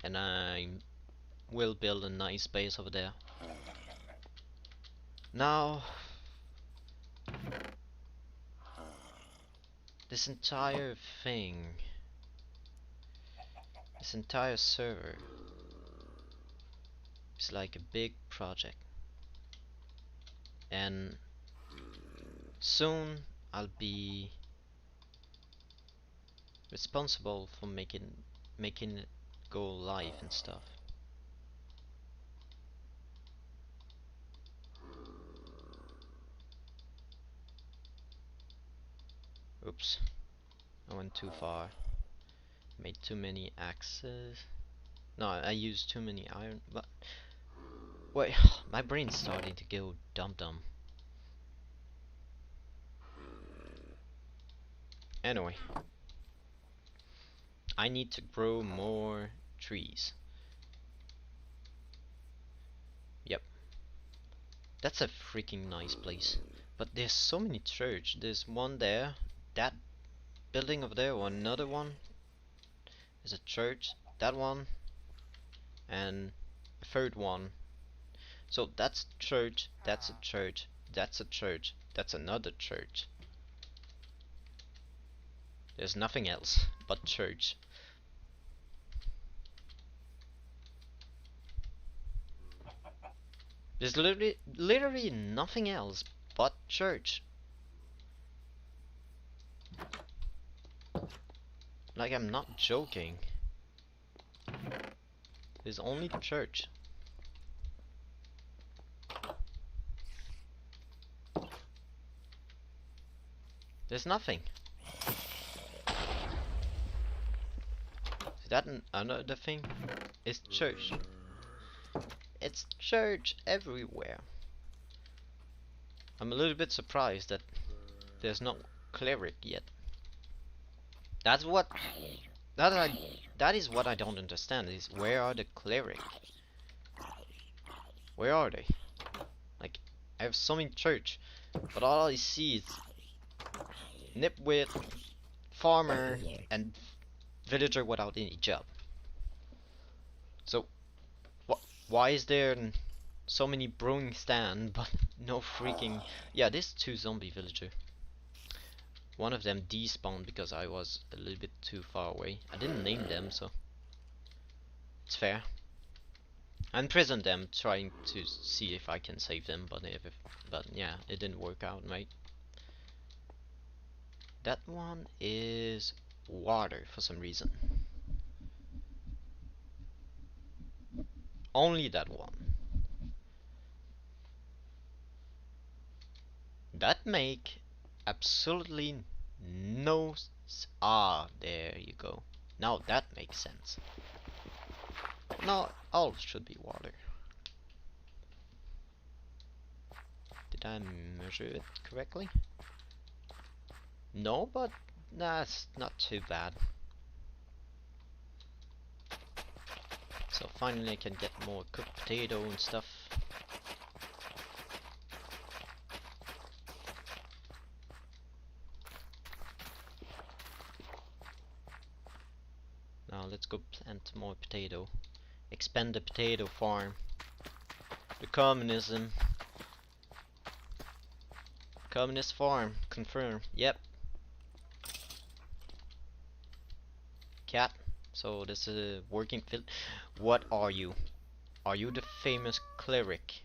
And I will build a nice base over there. Now, this entire thing, this entire server is like a big project. And soon I'll be responsible for making it go live and stuff. Oops, I went too far. Made too many axes. No, I used too many iron. But wait, my brain's starting to go dum-dum. Anyway, I need to grow more trees. That's a freaking nice place. But there's so many church. There's one there. That building over there, or another one is a church. That one. And a third one. So that's church. That's a church. That's a church. That's another church. There's nothing else but church. There's literally nothing else but church. Like, I'm not joking. There's only church. There's nothing. Is that another thing? It's church. It's church everywhere. I'm a little bit surprised that there's no cleric yet. That's what that is what I don't understand, is where are the cleric? Where are they? Like, I have so many church, but all I see is nitwit, farmer, and villager without any job. So why is there so many brewing stand but no freaking... Yeah, there's 2 zombie villager. One of them despawned because I was a little bit too far away. I didn't name them, so it's fair. I imprisoned them, trying to see if I can save them, but yeah, it didn't work out, right? That one is water for some reason. Only that one. That make absolutely no there you go. Now that makes sense. No, all should be water. Did I measure it correctly? No, but that's not too bad. So finally I can get more cooked potato and stuff. Now let's go plant more potato. Expand the potato farm. The communism. Communist farm. Confirm. Yep. Cat. So this is a working field. What are you? Are you the famous cleric?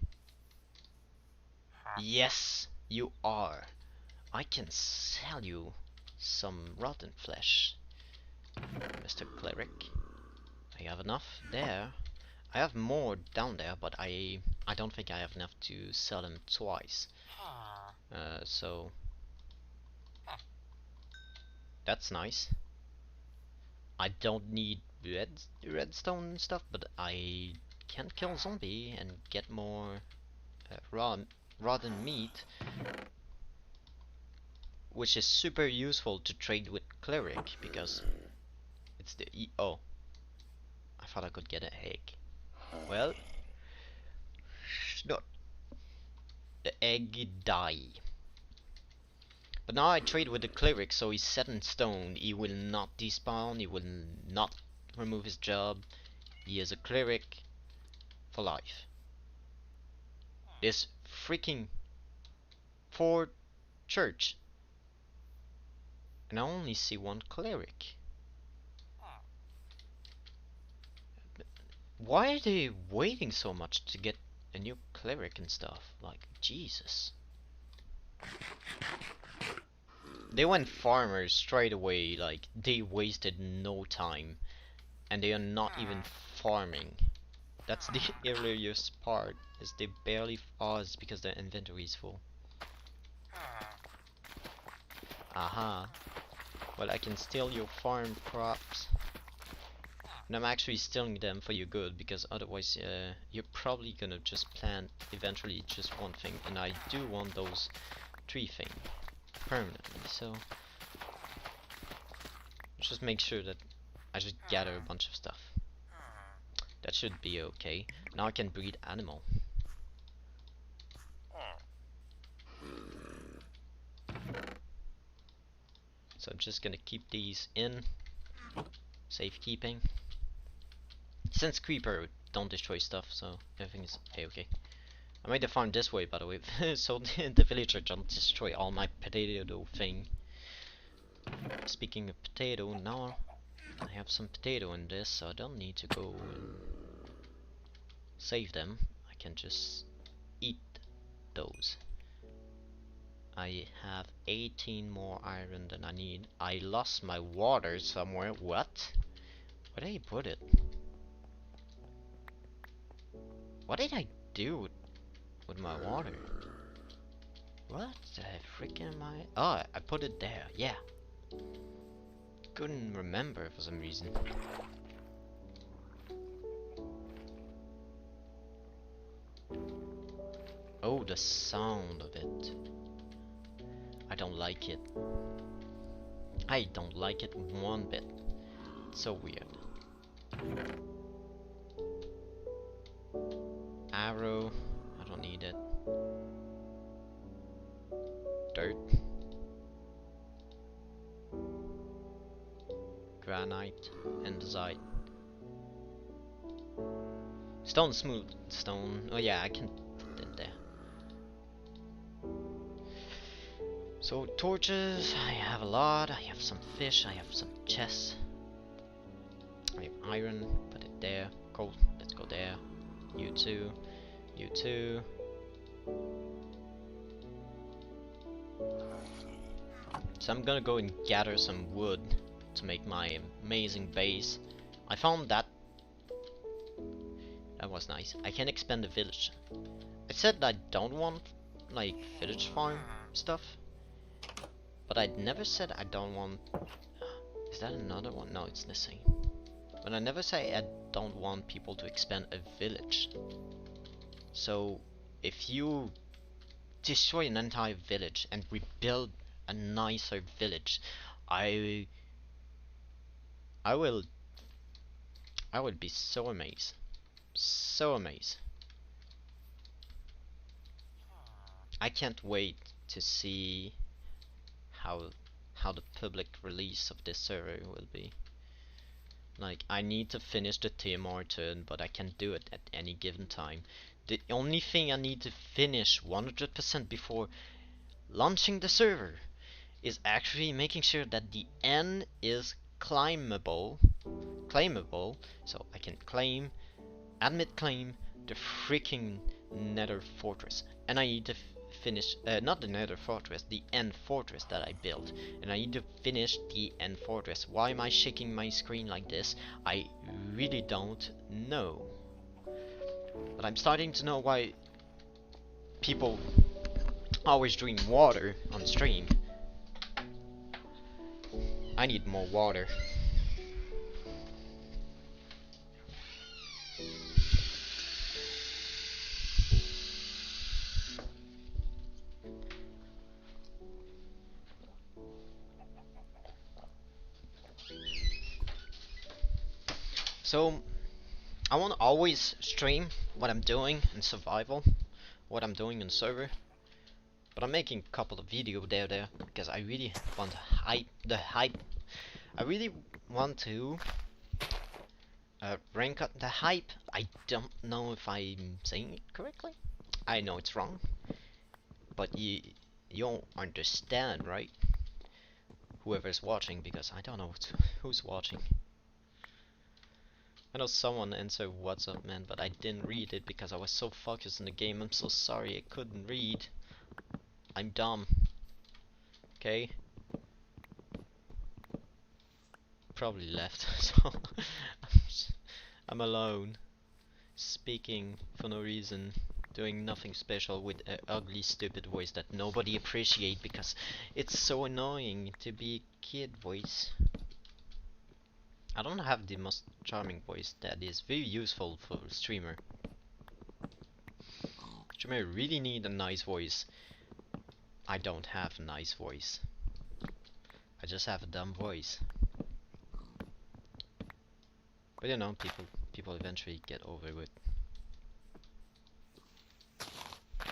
Yes, you are. I can sell you some rotten flesh, Mr. Cleric. I have enough there. I have more down there, but I don't think I have enough to sell them twice. So that's nice. I don't need redstone and stuff, but I can kill zombie and get more rotten meat, which is super useful to trade with cleric because it's the oh, I thought I could get an egg. Well, not the egg die. But now I trade with the cleric, so he's set in stone. He will not despawn. He will not remove his job. He is a cleric for life. This freaking 4 church, and I only see 1 cleric. Why are they waiting so much to get a new cleric and stuff? Like, Jesus. They went farmers straight away, like, they wasted no time. And they are not even farming. That's the earliest part, is they barely pause because their inventory is full. Aha. Well, I can steal your farm crops. And I'm actually stealing them for your good, because otherwise you're probably gonna just plant eventually just one thing, and I do want those 3 things permanently, so just make sure that I just gather a bunch of stuff. That should be okay. Now I can breed animal. So I'm just gonna keep these in safekeeping. Since creeper don't destroy stuff, so everything is okay. I made the farm this way, by the way, so the villager don't destroy all my potato thing. Speaking of potato, now I have some potato in this, so I don't need to go and save them. I can just eat those. I have 18 more iron than I need. I lost my water somewhere. What? Where did I put it? What did I do with my water? What the frick am I? Oh, I put it there. Yeah. Couldn't remember for some reason. Oh, the sound of it. I don't like it. I don't like it one bit. It's so weird. Arrow. I don't need it. Dirt. Granite. Andesite. Stone, smooth stone. Oh yeah, I can put it there. So torches, I have a lot. I have some fish, I have some chests. I have iron, put it there. Coal, let's go there. You too. You too. So I'm gonna go and gather some wood to make my amazing base. I found that. That was nice. I can expand the village. I said I don't want like village farm stuff, but I never said I don't want. Is that another one? No, it's the same. But I never say I don't want people to expand a village. So if you destroy an entire village and rebuild a nicer village, I will be so amazed. So amazed. I can't wait to see how the public release of this server will be. Like, I need to finish the TMR turn, but I can do it at any given time. The only thing I need to finish 100% before launching the server is actually making sure that the N is claimable, so I can admit claim the freaking Nether Fortress. And I need to finish, not the Nether Fortress, the End Fortress that I built. And I need to finish the End Fortress. Why am I shaking my screen like this? I really don't know. But I'm starting to know why people always drink water on stream. I need more water. So I want to always stream what I'm doing in survival, what I'm doing in server. But I'm making a couple of videos there because I really want to hype. I really want to rank up the hype. I don't know if I'm saying it correctly. I know it's wrong, but you don't understand, right? Whoever's watching, because I don't know who's watching. I know someone answered "What's up, man," but I didn't read it because I was so focused in the game. I'm so sorry I couldn't read. I'm dumb. Okay. Probably left, so I'm alone, speaking for no reason, doing nothing special with an ugly, stupid voice that nobody appreciates because it's so annoying to be a kid voice. I don't have the most charming voice that is very useful for a streamer. Streamer really need a nice voice. I don't have a nice voice. I just have a dumb voice. But you know, people eventually get over it.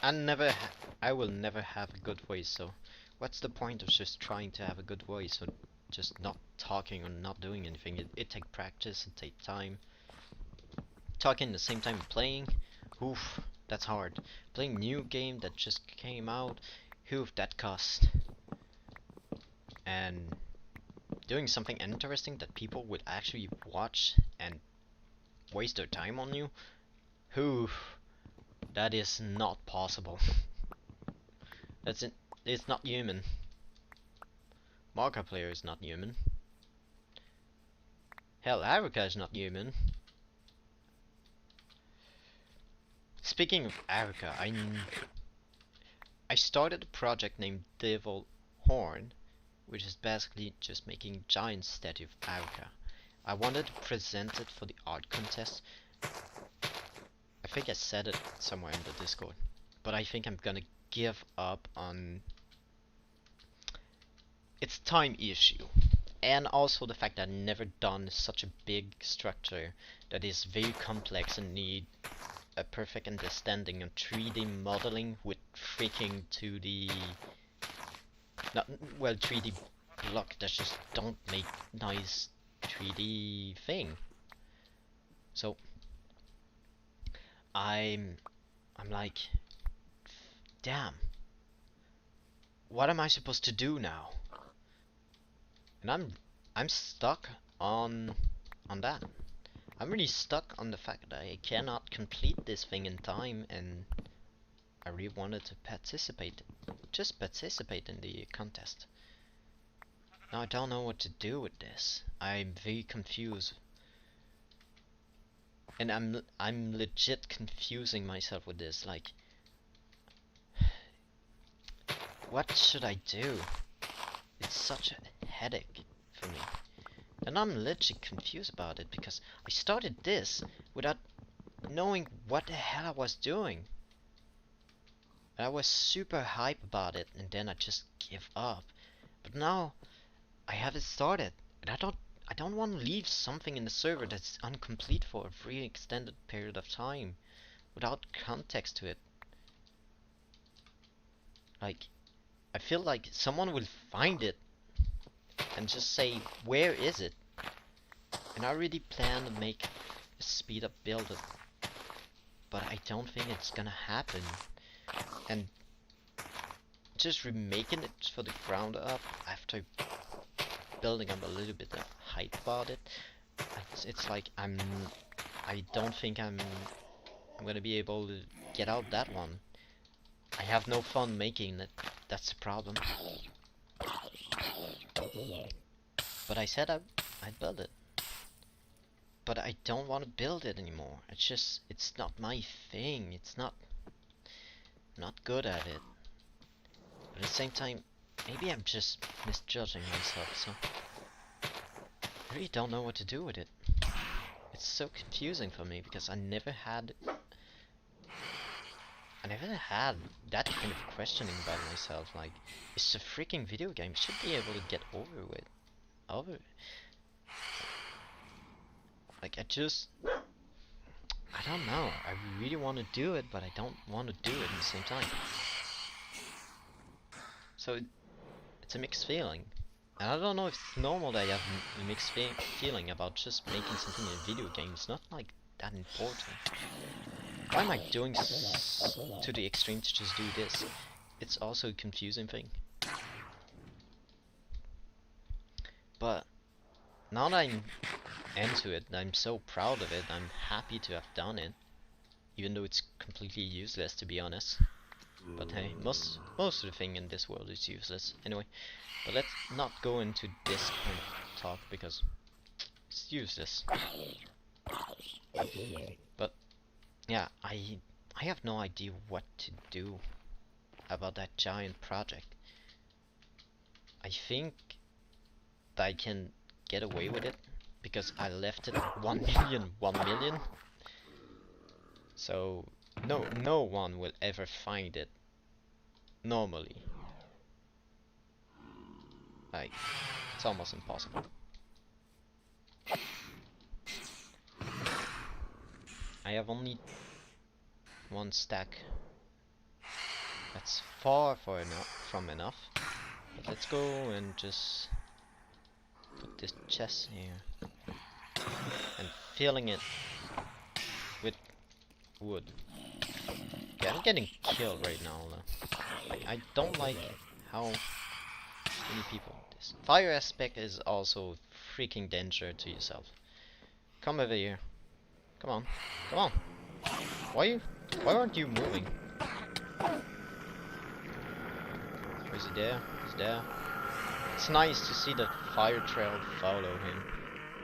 I will never have a good voice, so What's the point of just trying to have a good voice or just not talking or not doing anything? It takes practice, it takes time. Talking at the same time playing, oof, that's hard. Playing new game that just came out, oof, that cost. And doing something interesting that people would actually watch and waste their time on you, oof, that is not possible. It's not human. Markiplier is not human. Hell, Haruka is not human. Speaking of Haruka, I started a project named Devil Horn, which is basically just making a giant statue of Haruka. I wanted to present it for the art contest. I think I said it somewhere in the Discord, but I think I'm gonna give up on its time issue. And also the fact that I've never done such a big structure that is very complex and need a perfect understanding of 3D modeling with freaking 2D, not well 3D block that just don't make nice 3D thing. So I'm like, damn, what am I supposed to do now? And I'm stuck on that. I'm really stuck on the fact that I cannot complete this thing in time, and I really wanted to participate. Just participate in the contest. Now I don't know what to do with this. I'm very confused. And I'm legit confusing myself with this, like, what should I do? It's such a headache for me. And I'm legit confused about it because I started this without knowing what the hell I was doing. And I was super hype about it, and then I just give up. But now I have it started, and I don't want to leave something in the server that's incomplete for a very extended period of time without context to it. Like, I feel like someone will find it and just say, where is it? And I already plan to make a speed up build, but I don't think it's gonna happen. And just remaking it for the ground up after building up a little bit of hype about it, it's like I don't think I'm gonna be able to get out that one. I have no fun making it. That's the problem. But I said I'd build it. But I don't want to build it anymore. It's not my thing. I'm not good at it. But at the same time, maybe I'm just misjudging myself, so I really don't know what to do with it. It's so confusing for me because I never had that kind of questioning about myself. Like, it's a freaking video game. Should be able to get over with. Like, I don't know. I really want to do it, but I don't want to do it at the same time. So it's a mixed feeling. And I don't know if it's normal that I have a mixed feeling about just making something in a video game. It's not like that important. Why am I doing to the extreme to just do this? It's also a confusing thing. But now that I'm into it, I'm so proud of it, I'm happy to have done it. Even though it's completely useless, to be honest. But hey, most of the thing in this world is useless. Anyway, but let's not go into this kind of talk because it's useless. But yeah, I have no idea what to do about that giant project. I think that I can get away with it because I left it 1 million. So no one will ever find it normally. Like, it's almost impossible. I have only one stack. That's far from enough. But let's go and just put this chest here and filling it with wood. Yeah, I'm getting killed right now though. Like, I don't like how many people do this. Fire aspect is also freaking danger to yourself. Come over here. Come on. Come on. Why aren't you moving? Is he there? He's there. It's nice to see the fire trail follow him.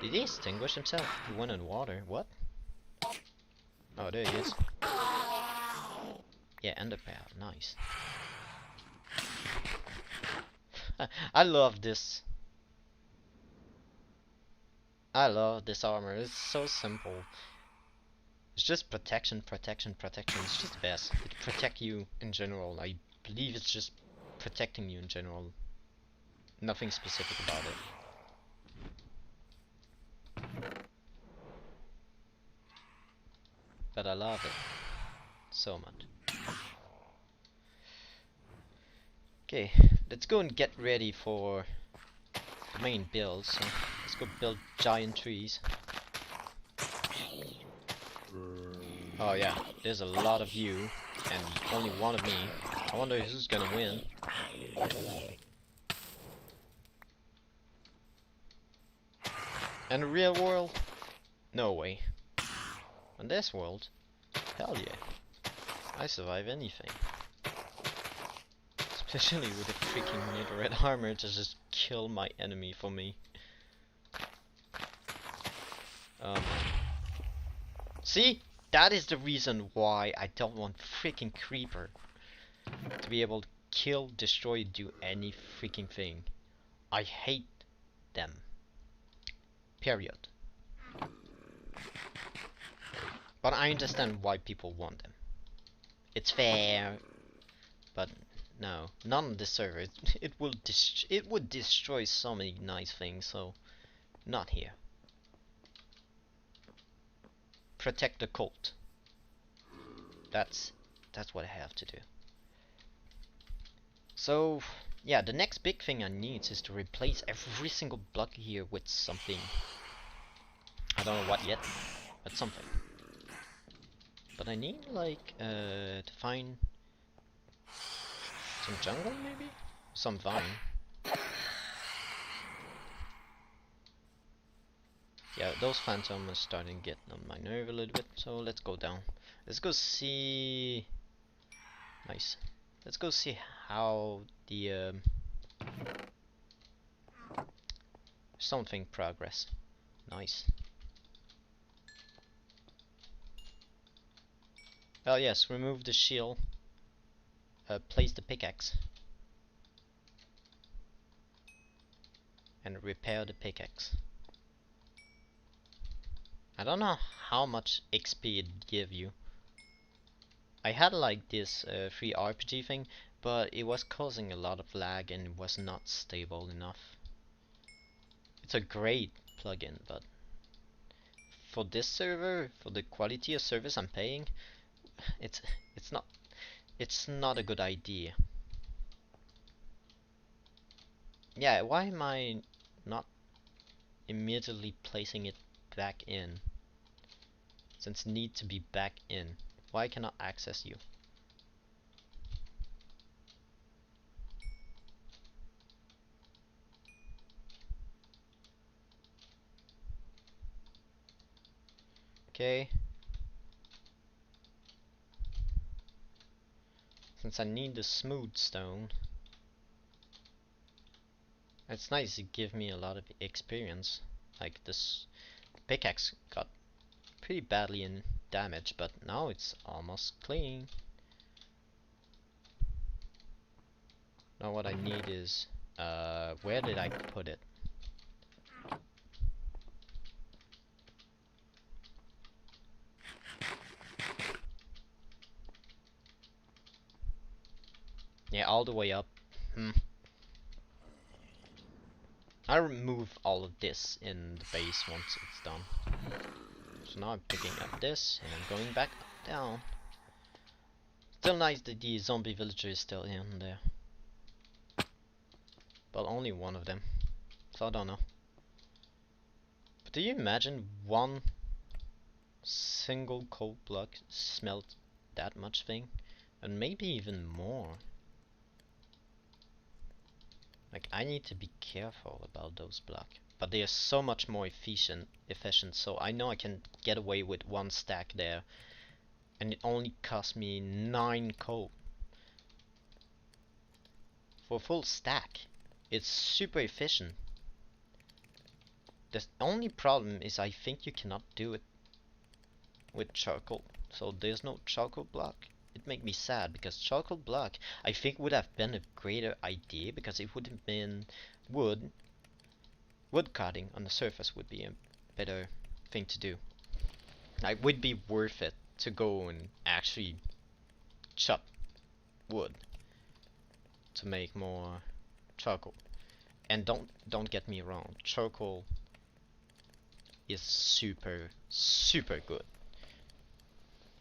Did he extinguish himself? He went in water. What? Oh, there he is. Yeah, ender pearl. Nice. I love this. I love this armor. It's so simple. It's just protection, protection, protection. It's just the best. It protects you in general. I believe it's just protecting you in general. Nothing specific about it. But I love it so much. Okay, let's go and get ready for the main build. So let's go build giant trees. Oh yeah, there's a lot of you and only one of me. I wonder who's gonna win. In the real world? No way. In this world? Hell yeah. I survive anything. Especially with a freaking netherite armor to just kill my enemy for me. See? That is the reason why I don't want freaking creeper to be able to kill, destroy, do any freaking thing. I hate them. Period. But I understand why people want them. It's fair. But no, none of the server. It would destroy so many nice things. So not here. Protect the cult. That's what I have to do. So yeah, the next big thing I need is to replace every single block here with something. I don't know what yet, but something. But I need like to find some jungle maybe? Some vine. Yeah, those phantoms are starting to get on my nerve a little bit, so let's go down. Let's go see... Nice. Let's go see how the something progress. Nice. Oh yes, remove the shield. Place the pickaxe. And repair the pickaxe. I don't know how much XP it give you. I had like this free RPG thing, but it was causing a lot of lag and it was not stable enough. It's a great plugin, but for this server, for the quality of service I'm paying, it's not a good idea. Yeah, why am I not immediately placing it back in? Since need to be back in. Why cannot access you? Okay. Since I need the smooth stone, it's nice to give me a lot of experience. Like this pickaxe got pretty badly in damage, but now it's almost clean. Now what I need is where did I put it? Yeah, all the way up. I'll remove all of this in the base once it's done. So now I'm picking up this and I'm going back down. Still nice that the zombie villager is still in there. But only one of them. So I don't know. But do you imagine one single coal block smelt that much thing? And maybe even more. Like, I need to be careful about those blocks. But they are so much more efficient, so I know I can get away with one stack there. And it only cost me 9 coal. For a full stack. It's super efficient. The only problem is I think you cannot do it with charcoal. So there's no charcoal block. It makes me sad because charcoal block I think would have been a greater idea because it would have been wood. Wood cutting on the surface would be a better thing to do. It would be worth it to go and actually chop wood to make more charcoal. And don't get me wrong, charcoal is super good.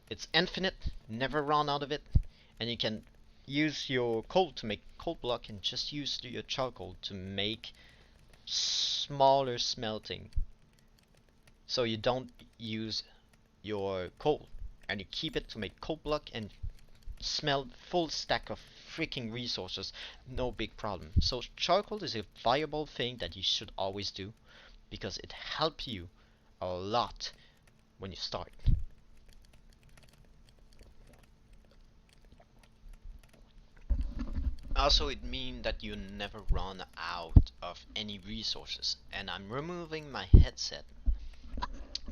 It's infinite, never run out of it, and you can use your coal to make coal block and just use your charcoal to make smaller smelting. So you don't use your coal and you keep it to make coal block and smelt full stack of freaking resources, no big problem. So charcoal is a viable thing that you should always do because it helps you a lot when you start. Also, it means that you never run out of any resources, and I'm removing my headset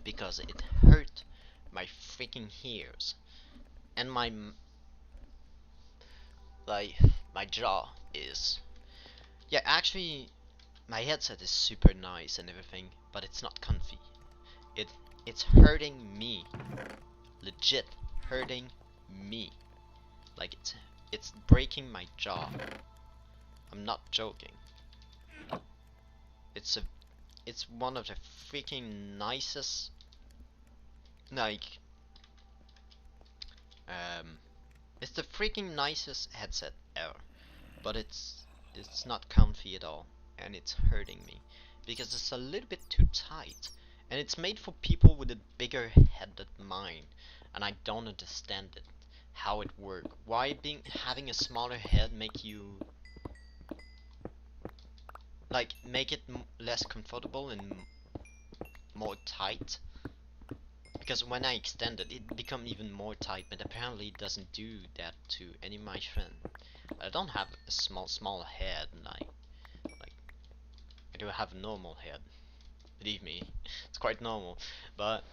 because it hurt my freaking ears and like my jaw is, yeah, actually my headset is super nice and everything, but it's not comfy. It's hurting me, legit hurting me. Like it's breaking my jaw. I'm not joking. It's one of the freaking nicest, like it's the freaking nicest headset ever, but it's not comfy at all, and it's hurting me because it's a little bit too tight, and it's made for people with a bigger head than mine, and I don't understand it, how it works. Why having a smaller head make you like make it less comfortable and more tight? Because when I extend it, it become even more tight, but apparently it doesn't do that to any of my friends. I don't have a small head, like I do have a normal head. Believe me, it's quite normal. But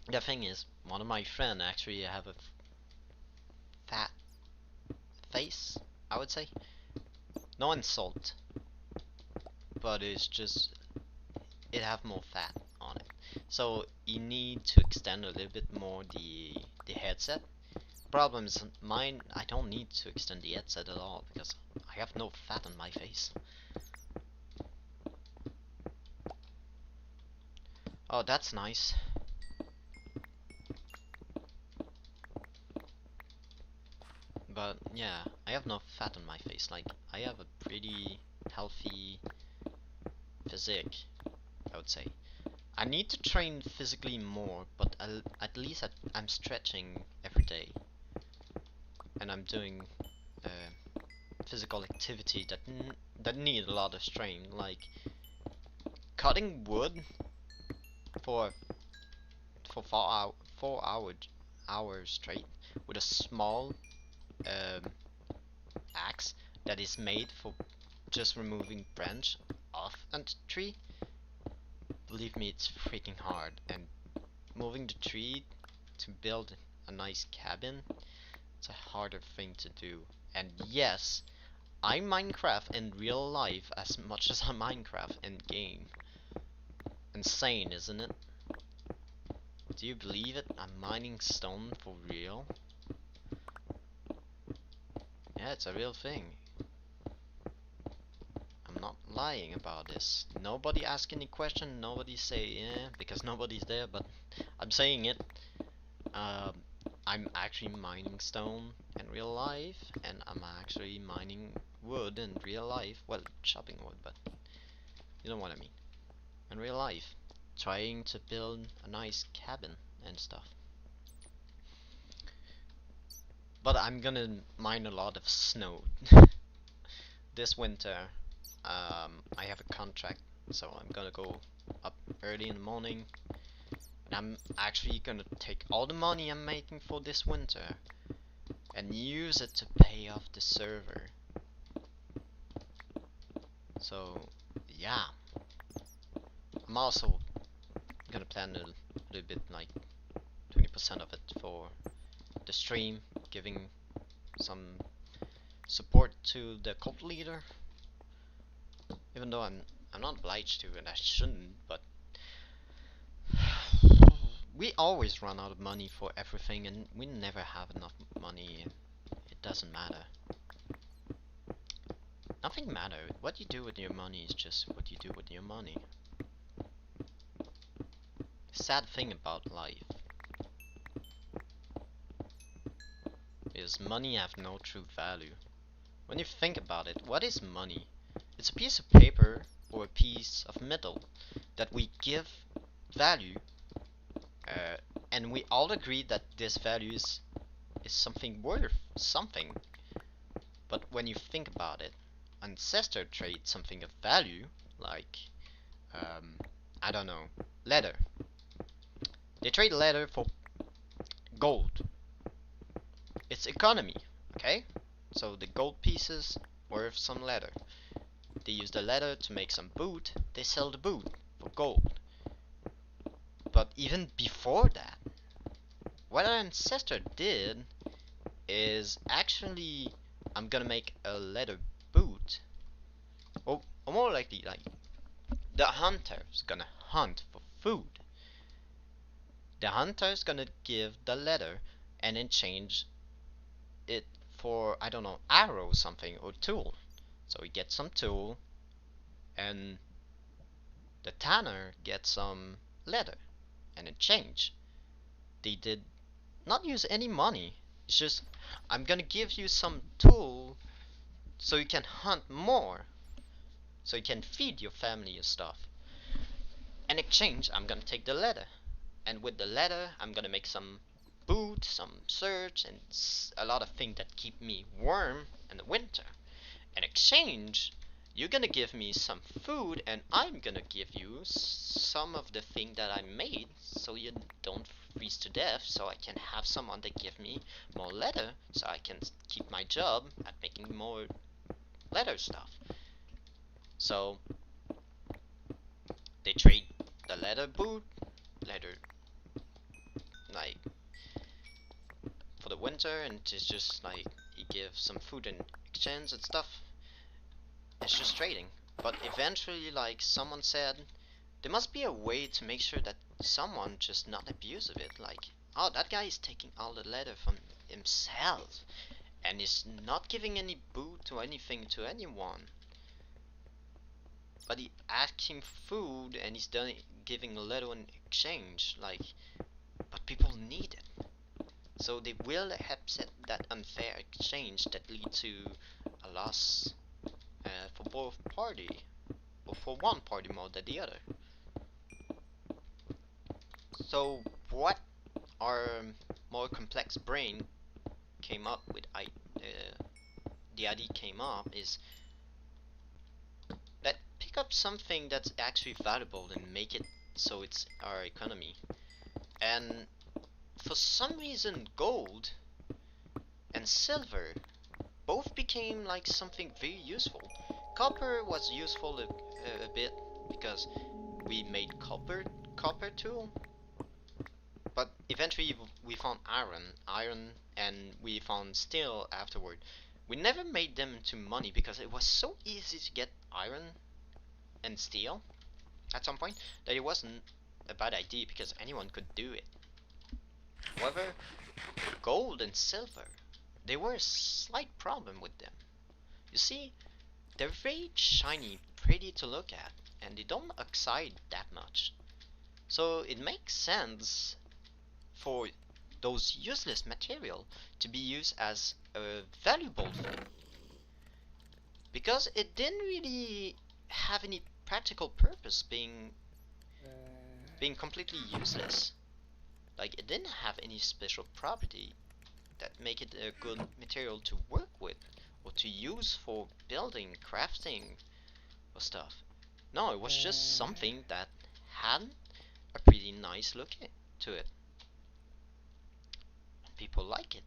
the thing is, one of my friends actually have a fat face, I would say. No insult, but it's just it have more fat on it. So you need to extend a little bit more the headset. Problem is mine, I don't need to extend the headset at all because I have no fat on my face. Oh, that's nice. But yeah, I have no fat on my face. Like, I have a pretty healthy physique, I would say. I need to train physically more, but at least I'm stretching every day. And I'm doing physical activity that need a lot of strain, like cutting wood for 4 hours straight with a small axe that is made for just removing branch off a tree. Believe me, it's freaking hard, and moving the tree to build a nice cabin, it's a harder thing to do. And yes, I Minecraft in real life as much as I Minecraft in game. Insane, isn't it? Do you believe it? I'm mining stone for real? Yeah, it's a real thing. I'm not lying about this. Nobody ask any question, nobody say yeah, because nobody's there, but I'm saying it. I'm actually mining stone in real life, and I'm actually mining would in real life. Well, chopping wood, but you know what I mean. In real life, trying to build a nice cabin and stuff. But I'm gonna mine a lot of snow this winter. I have a contract, so I'm gonna go up early in the morning. And I'm actually gonna take all the money I'm making for this winter and use it to pay off the server. So yeah, I'm also gonna plan a little bit, like 20% of it for the stream, giving some support to the cult leader. Even though I'm not obliged to, and I shouldn't, but we always run out of money for everything, and we never have enough money. It doesn't matter. Nothing matters. What you do with your money is just what you do with your money. Sad thing about life is money have no true value. When you think about it, what is money? It's a piece of paper or a piece of metal that we give value, and we all agree that this value is something worth something. But when you think about it, ancestor trade something of value, like I don't know, leather. They trade leather for gold. It's economy, okay? So the gold pieces worth some leather. They use the leather to make some boot. They sell the boot for gold. But even before that, what our ancestor did is actually, I'm gonna make a leather boot. Or more likely, like, the hunter's gonna hunt for food. The hunter's gonna give the leather and then change it for, I don't know, arrow or something, or tool. So he gets some tool, and the tanner gets some leather, and in change, they did not use any money. It's just, I'm gonna give you some tool so you can hunt more, so you can feed your family and stuff. In exchange, I'm gonna take the leather, and with the leather, I'm gonna make some boot, some search, and a lot of things that keep me warm in the winter. In exchange, you're gonna give me some food, and I'm gonna give you some of the thing that I made, so you don't freeze to death, so I can have someone that give me more leather, so I can keep my job at making more leather stuff. So they trade the leather boot, leather, like, for the winter, and it's just like you give some food in exchange and stuff. It's just trading. But eventually, like someone said, there must be a way to make sure that someone just not abuse of it. Like, oh, that guy is taking all the leather from himself and is not giving any boot or anything to anyone. But he asking for food and he's done giving a letter in exchange. Like, but people need it. So they will accept that unfair exchange that lead to a loss for both party, or for one party more than the other. So what our more complex brain came up with, the idea came up is that pick up something that's actually valuable and make it so it's our economy. And for some reason, gold and silver both became like something very useful. Copper was useful a bit because we made copper tool, but eventually we found iron, and we found steel afterward. We never made them into money because it was so easy to get iron and steel at some point that it wasn't a bad idea because anyone could do it. However, gold and silver, there were a slight problem with them. You see, they're very shiny, pretty to look at, and they don't oxide that much. So it makes sense for those useless material to be used as a valuable thing. because it didn't really have any practical purpose, being completely useless. Like, it didn't have any special property that make it a good material to work with or to use for building, crafting, or stuff. No, it was just something that had a pretty nice look to it. People like it.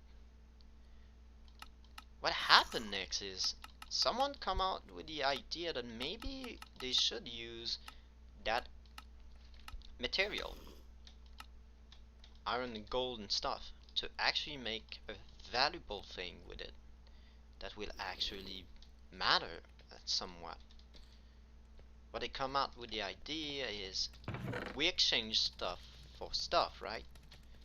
What happened next is someone come out with the idea that maybe they should use that material, iron and gold and stuff, to actually make a valuable thing with it that will actually matter somewhat. What they come out with the idea is we exchange stuff for stuff, right?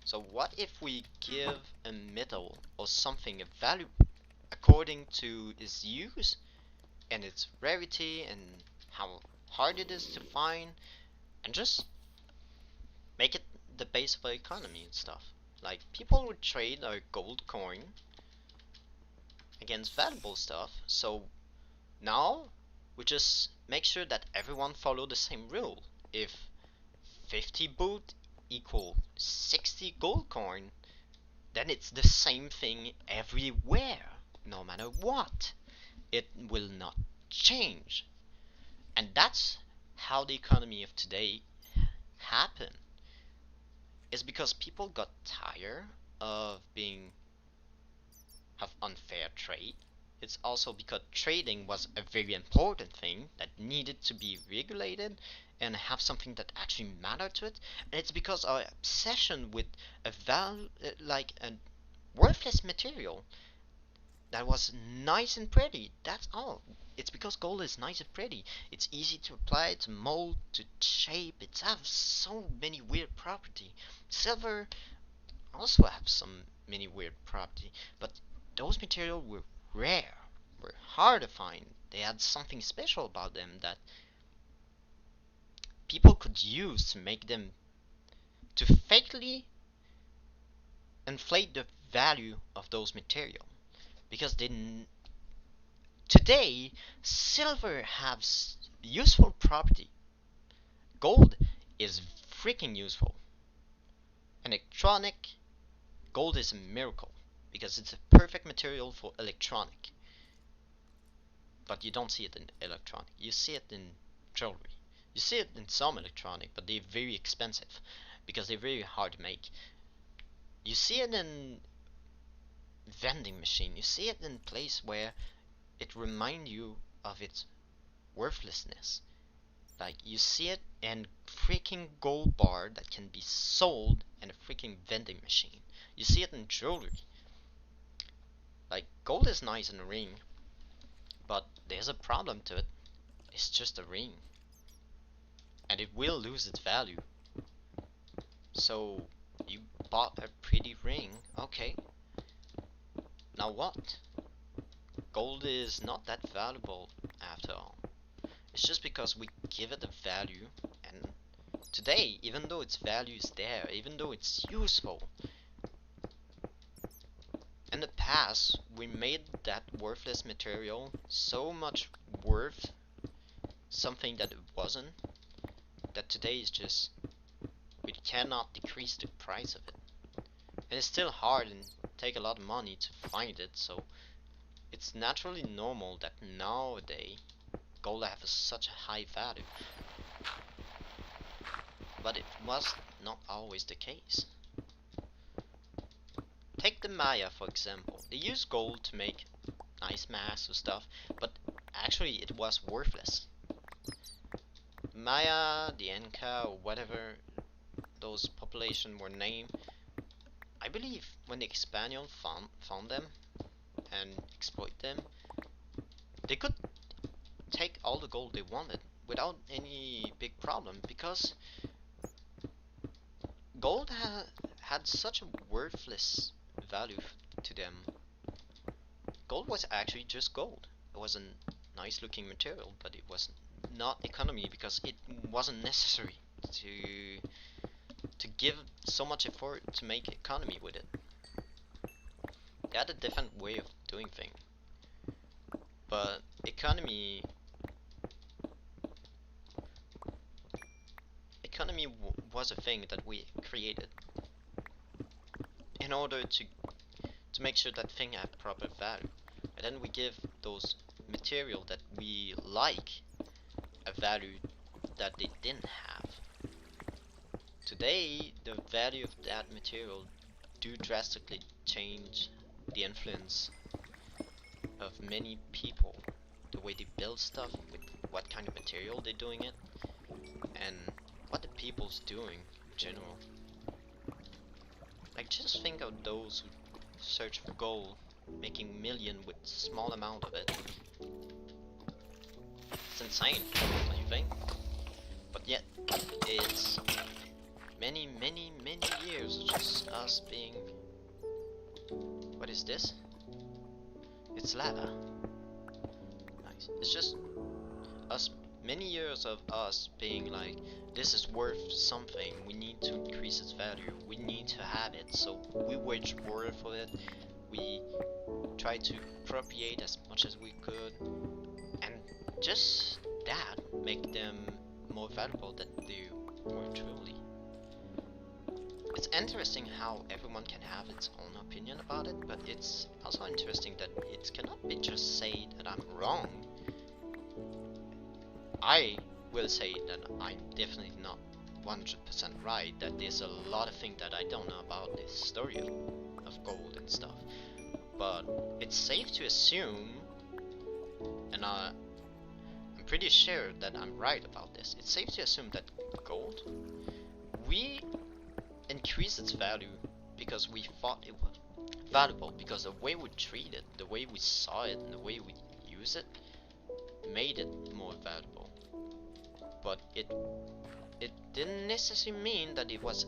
So what if we give a metal or something a value according to its use and its rarity and how hard it is to find, and just make it the base of our economy and stuff. Like, people would trade a gold coin against valuable stuff, so now we just make sure that everyone follow the same rule. If 50 boot equal 60 gold coin, then it's the same thing everywhere, no matter what. It will not change. And that's how the economy of today happened. It's because people got tired of unfair trade. It's also because trading was a very important thing that needed to be regulated and have something that actually mattered to it. And it's because our obsession with like a worthless material that was nice and pretty. That's all. It's because gold is nice and pretty. It's easy to apply, to mold, to shape. It has so many weird property. Silver also have some many weird property, but those materials were rare, were hard to find. They had something special about them that people could use to make them, to fakely inflate the value of those materials, because today silver has useful property. Gold is freaking useful. Electronic gold is a miracle because it's a perfect material for electronic. But you don't see it in electronic. You see it in jewelry. You see it in some electronic, but they're very expensive because they're very hard to make. You see it in vending machine. You see it in place where it reminds you of its worthlessness. Like, you see it in freaking gold bar that can be sold in a freaking vending machine. You see it in jewelry. Like, gold is nice in a ring, but there's a problem to it. It's just a ring, and it will lose its value. So you bought a pretty ring, okay. Now what? Gold is not that valuable after all. It's just because we give it a value, and today, even though its value is there, even though it's useful, in the past we made that worthless material so much worth something that it wasn't, that today is just, we cannot decrease the price of it. And it's still hard and take a lot of money to find it, so it's naturally normal that nowadays gold have such a high value. But it was not always the case. Take the Maya for example. They used gold to make nice masks or stuff, but actually it was worthless. Maya, the Inca, or whatever those population were named, I believe when the Spaniards found them and exploit them, they could take all the gold they wanted without any big problem, because gold had such a worthless value to them. Gold was actually just gold. It was a nice looking material, but it was not economy because it wasn't necessary to give so much effort to make economy with it. They had a different way of doing things. But economy was a thing that we created in order to make sure that thing have proper value, and then we give those material that we like a value that they didn't have. Today, the value of that material do drastically change the influence of many people, the way they build stuff, with what kind of material they're doing it, and what the people's doing in general. Like, just think of those who search for gold, making million with small amount of it. It's insane, don't you think? But yet, it's many years of just us being... What is this? It's lava. Nice. It's just us, many years of us being like, this is worth something, we need to increase its value, we need to have it, so we wage war for it, we try to appropriate as much as we could, and just that make them more valuable than they were truly. It's interesting how everyone can have its own opinion about it, but it's also interesting that it cannot be just say that I'm wrong. I will say that I'm definitely not 100% right, that there's a lot of things that I don't know about this story of gold and stuff. But it's safe to assume, and I'm pretty sure that I'm right about this, it's safe to assume that gold, we increased its value because we thought it was valuable, because the way we treat it, the way we saw it, and the way we use it made it more valuable. But it didn't necessarily mean that it was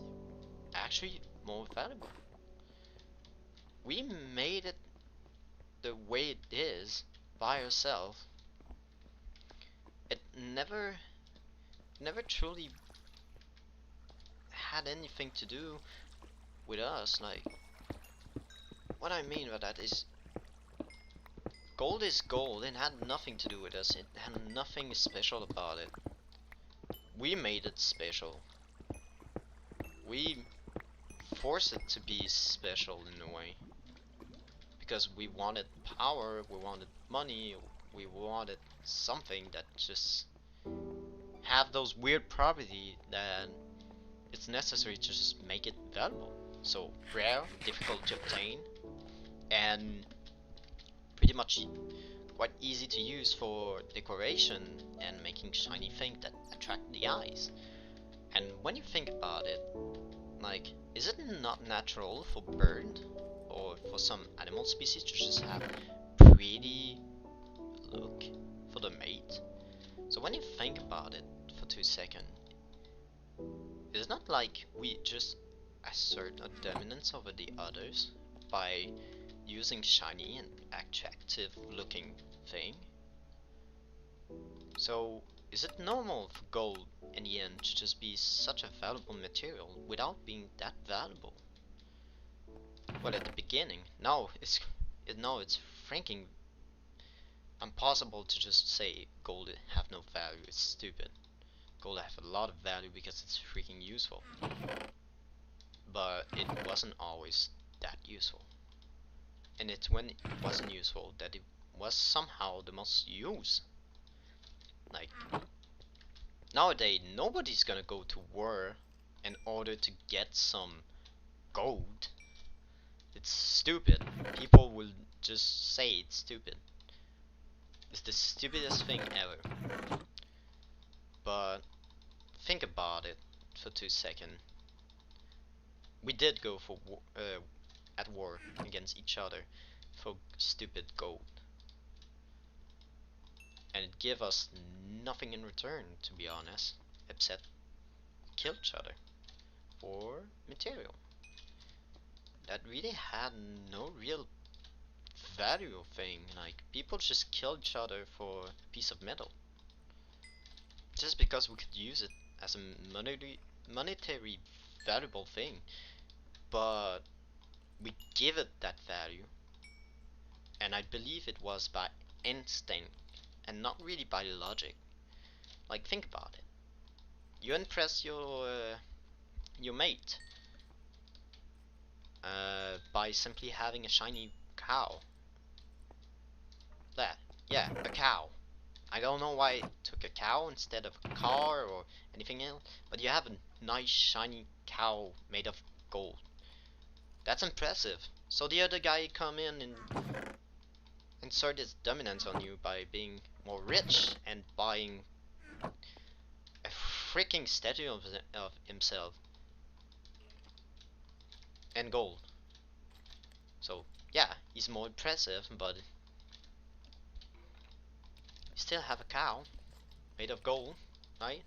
actually more valuable. We made it the way it is by ourselves. It never truly had anything to do with us. Like, what I mean by that is, gold is gold. It had nothing to do with us. It had nothing special about it. We made it special. We forced it to be special in a way. Because we wanted power, we wanted money, we wanted something that just have those weird properties that it's necessary to just make it valuable. So rare, difficult to obtain, and pretty much quite easy to use for decoration and making shiny things that attract the eyes. And when you think about it, like, is it not natural for bird or for some animal species to just have pretty look for the mate? So when you think about it for 2 seconds, it's not like we just assert a dominance over the others by using shiny and attractive looking thing. So is it normal for gold in the end to just be such a valuable material without being that valuable? Well, at the beginning, now it's freaking impossible to just say gold have no value. It's stupid. Gold have a lot of value because it's freaking useful. But it wasn't always that useful. And it's when it wasn't useful that it was somehow the most used. Like, nowadays nobody's gonna go to war in order to get some gold. It's stupid. People will just say it's stupid. It's the stupidest thing ever. But think about it for 2 seconds. We did go for at war against each other for stupid gold, and it gave us nothing in return, to be honest, except kill each other for material that really had no real value thing. Like, people just kill each other for a piece of metal just because we could use it as a monetary valuable thing, but we give it that value, and I believe it was by instinct and not really by logic. Like, think about it. You impress your mate by simply having a shiny cow. That, yeah, a cow. I don't know why it took a cow instead of a car or anything else, but you have a nice shiny cow made of gold. That's impressive. So the other guy come in and insert his dominance on you by being more rich and buying a freaking statue of himself and gold. So yeah, he's more impressive, but you still have a cow made of gold, right?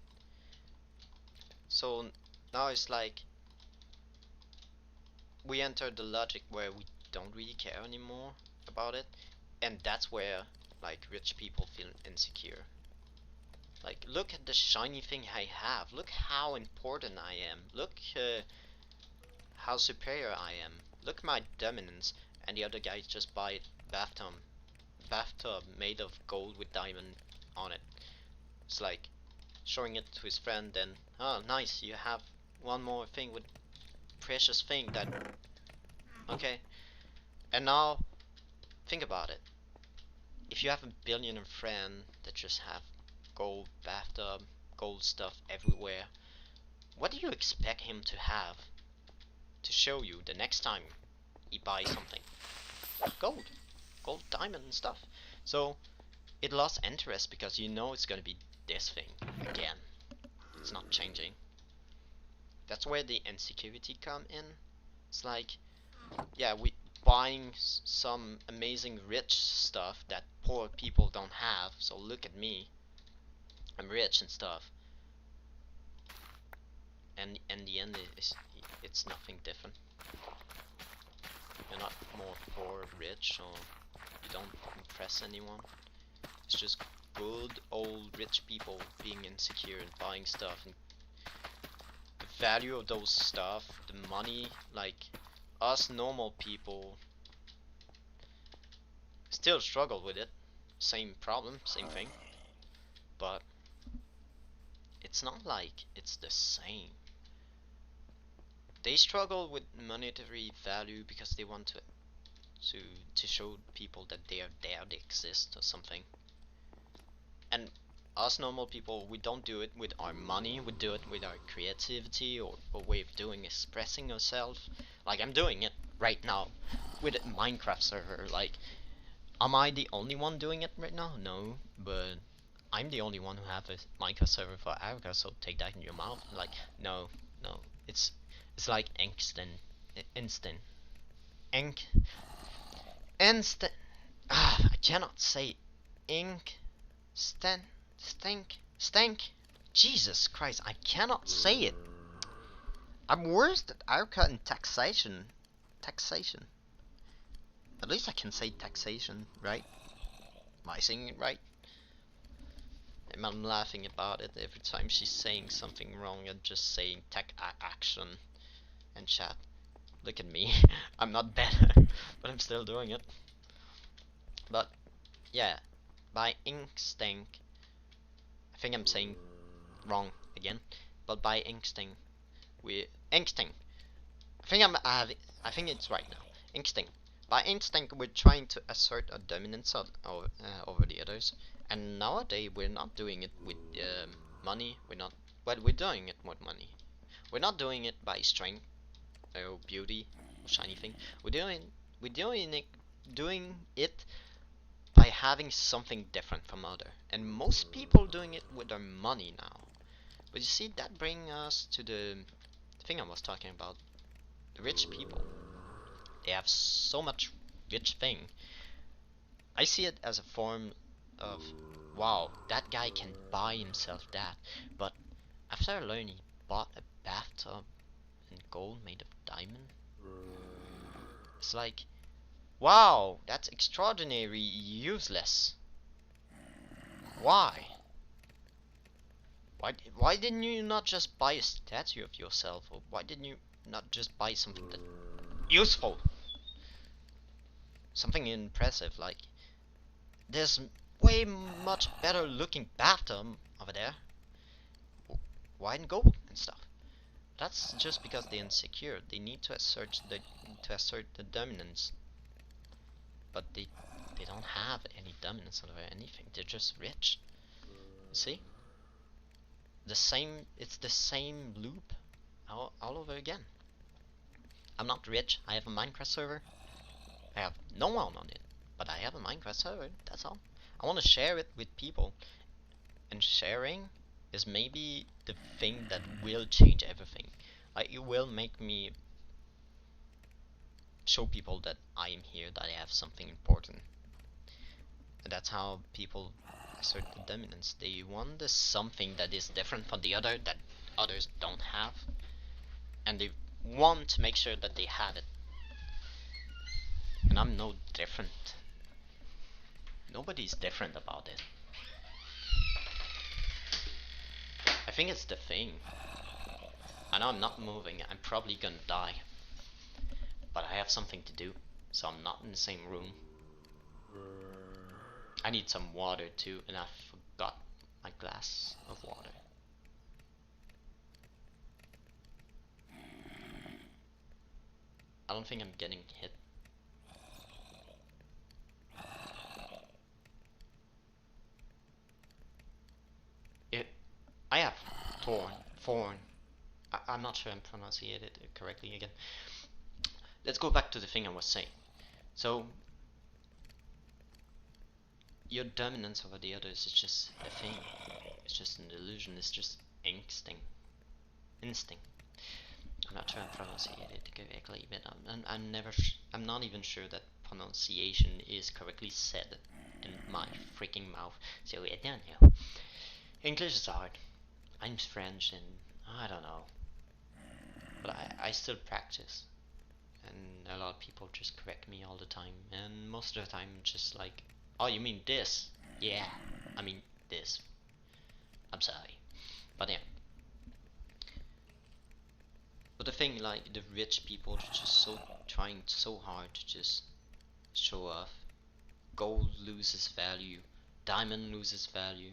So now it's like we enter the logic where we don't really care anymore about it, and that's where like rich people feel insecure. Like, look at the shiny thing I have, look how important I am, look how superior I am, look my dominance, and the other guy just buy bathtub made of gold with diamond on it. It's like showing it to his friend, and oh nice, you have one more thing with precious thing that, okay. And now think about it. If you have a billionaire friend that just have gold bathtub, gold stuff everywhere, what do you expect him to have to show you the next time he buys something? Gold. Gold, diamond and stuff. So it lost interest because you know it's gonna be this thing again. It's not changing. That's where the insecurity come in. It's like, yeah, we buying some amazing rich stuff that poor people don't have, so look at me, I'm rich and stuff, and in the end it's nothing different. You're not more poor, rich, or you don't impress anyone. It's just good old rich people being insecure and buying stuff, and the value of those stuff, the money, like us normal people still struggle with it. Same problem, same thing. But it's not like it's the same. They struggle with monetary value because they want to show people that they are there, they exist or something. And us normal people, we don't do it with our money, we do it with our creativity or way of doing, expressing ourselves. Like I'm doing it right now with a Minecraft server. Like, am I the only one doing it right now? No, but I'm the only one who have a Minecraft server for Haruka, so take that in your mouth. Like, no, no, it's like instant, ink, instant. I cannot say ink, stink. Jesus Christ, I cannot say it. I'm worse than Haruka in taxation. Taxation. At least I can say taxation, right? Am I saying it right? I'm laughing about it every time she's saying something wrong and just saying tech action and chat. Look at me. I'm not better, but I'm still doing it. But yeah, by instinct, I think I'm saying wrong again. But by instinct, instinct. I think it's right now. Instinct. By instinct, we're trying to assert a dominance over the others. And nowadays, we're not doing it with money. Well, we're doing it with money. We're not doing it by strength or beauty or shiny thing. We're doing it by having something different from other. And most people doing it with their money now. But you see, that brings us to the thing I was talking about. The rich people. They have so much rich thing. I see it as a form of, wow, that guy can buy himself that. But after I learned he bought a bathtub in gold made of diamond, it's like, wow, that's extraordinary useless. Why? Why didn't you not just buy a statue of yourself? Or why didn't you not just buy something that useful? Something impressive, like There's way much better looking bathtub over there. White and gold and stuff. That's just because they're insecure. They need to assert the dominance. But they don't have any dominance over anything. They're just rich. You see? It's the same loop all over again. I'm not rich. I have a Minecraft server. I have no one on it, but I have a Minecraft server. That's all. I want to share it with people, and sharing is maybe the thing that will change everything. Like, it will make me show people that I am here, that I have something important. And that's how people assert the dominance. They want something that is different from the other, that others don't have, and they want to make sure that they have it. And I'm no different. Nobody's different about it. I think it's the thing. I know I'm not moving, I'm probably gonna die. But I have something to do, so I'm not in the same room. I need some water too, and I forgot my glass of water. I don't think I'm getting hit. I have thorn. I'm not sure I'm pronouncing it correctly again. Let's go back to the thing I was saying. So, your dominance over the others is just a thing. It's just an illusion. It's just instinct. I'm not sure I'm pronouncing it correctly, but I'm not even sure that pronunciation is correctly said in my freaking mouth. So I don't know. English is hard. I'm French and I don't know. But I still practice. And a lot of people just correct me all the time. And most of the time just like, oh, you mean this? Yeah, I mean this. I'm sorry. But yeah. But the thing, like, the rich people are just trying so hard to just show off. Gold loses value. Diamond loses value.